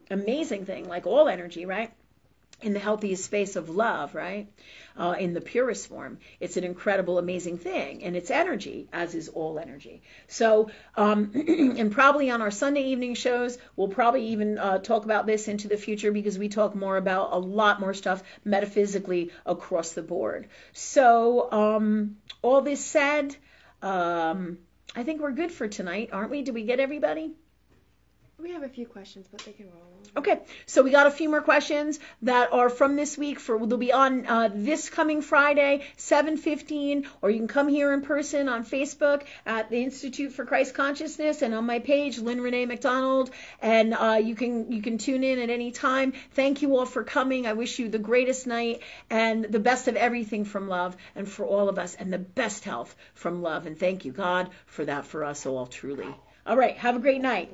Speaker 1: amazing thing, like all energy, right? In the healthiest space of love, right? In the purest form. It's an incredible, amazing thing. And it's energy, as is all energy. So, and probably on our Sunday evening shows, we'll probably even talk about this into the future, because we talk more about a lot more stuff metaphysically across the board. So, all this said, I think we're good for tonight, aren't we? Did we get everybody?
Speaker 2: We have a few questions, but they can roll over.
Speaker 1: Okay, so we got a few more questions that are from this week. They'll be on this coming Friday, 7:15, or you can come here in person on Facebook at the Institute for Christ Consciousness, and on my page, Lynn Rene MacDonald, and you can tune in at any time. Thank you all for coming. I wish you the greatest night and the best of everything from love, and for all of us, and the best health from love. And thank you, God, for that for us all, truly. All right, have a great night.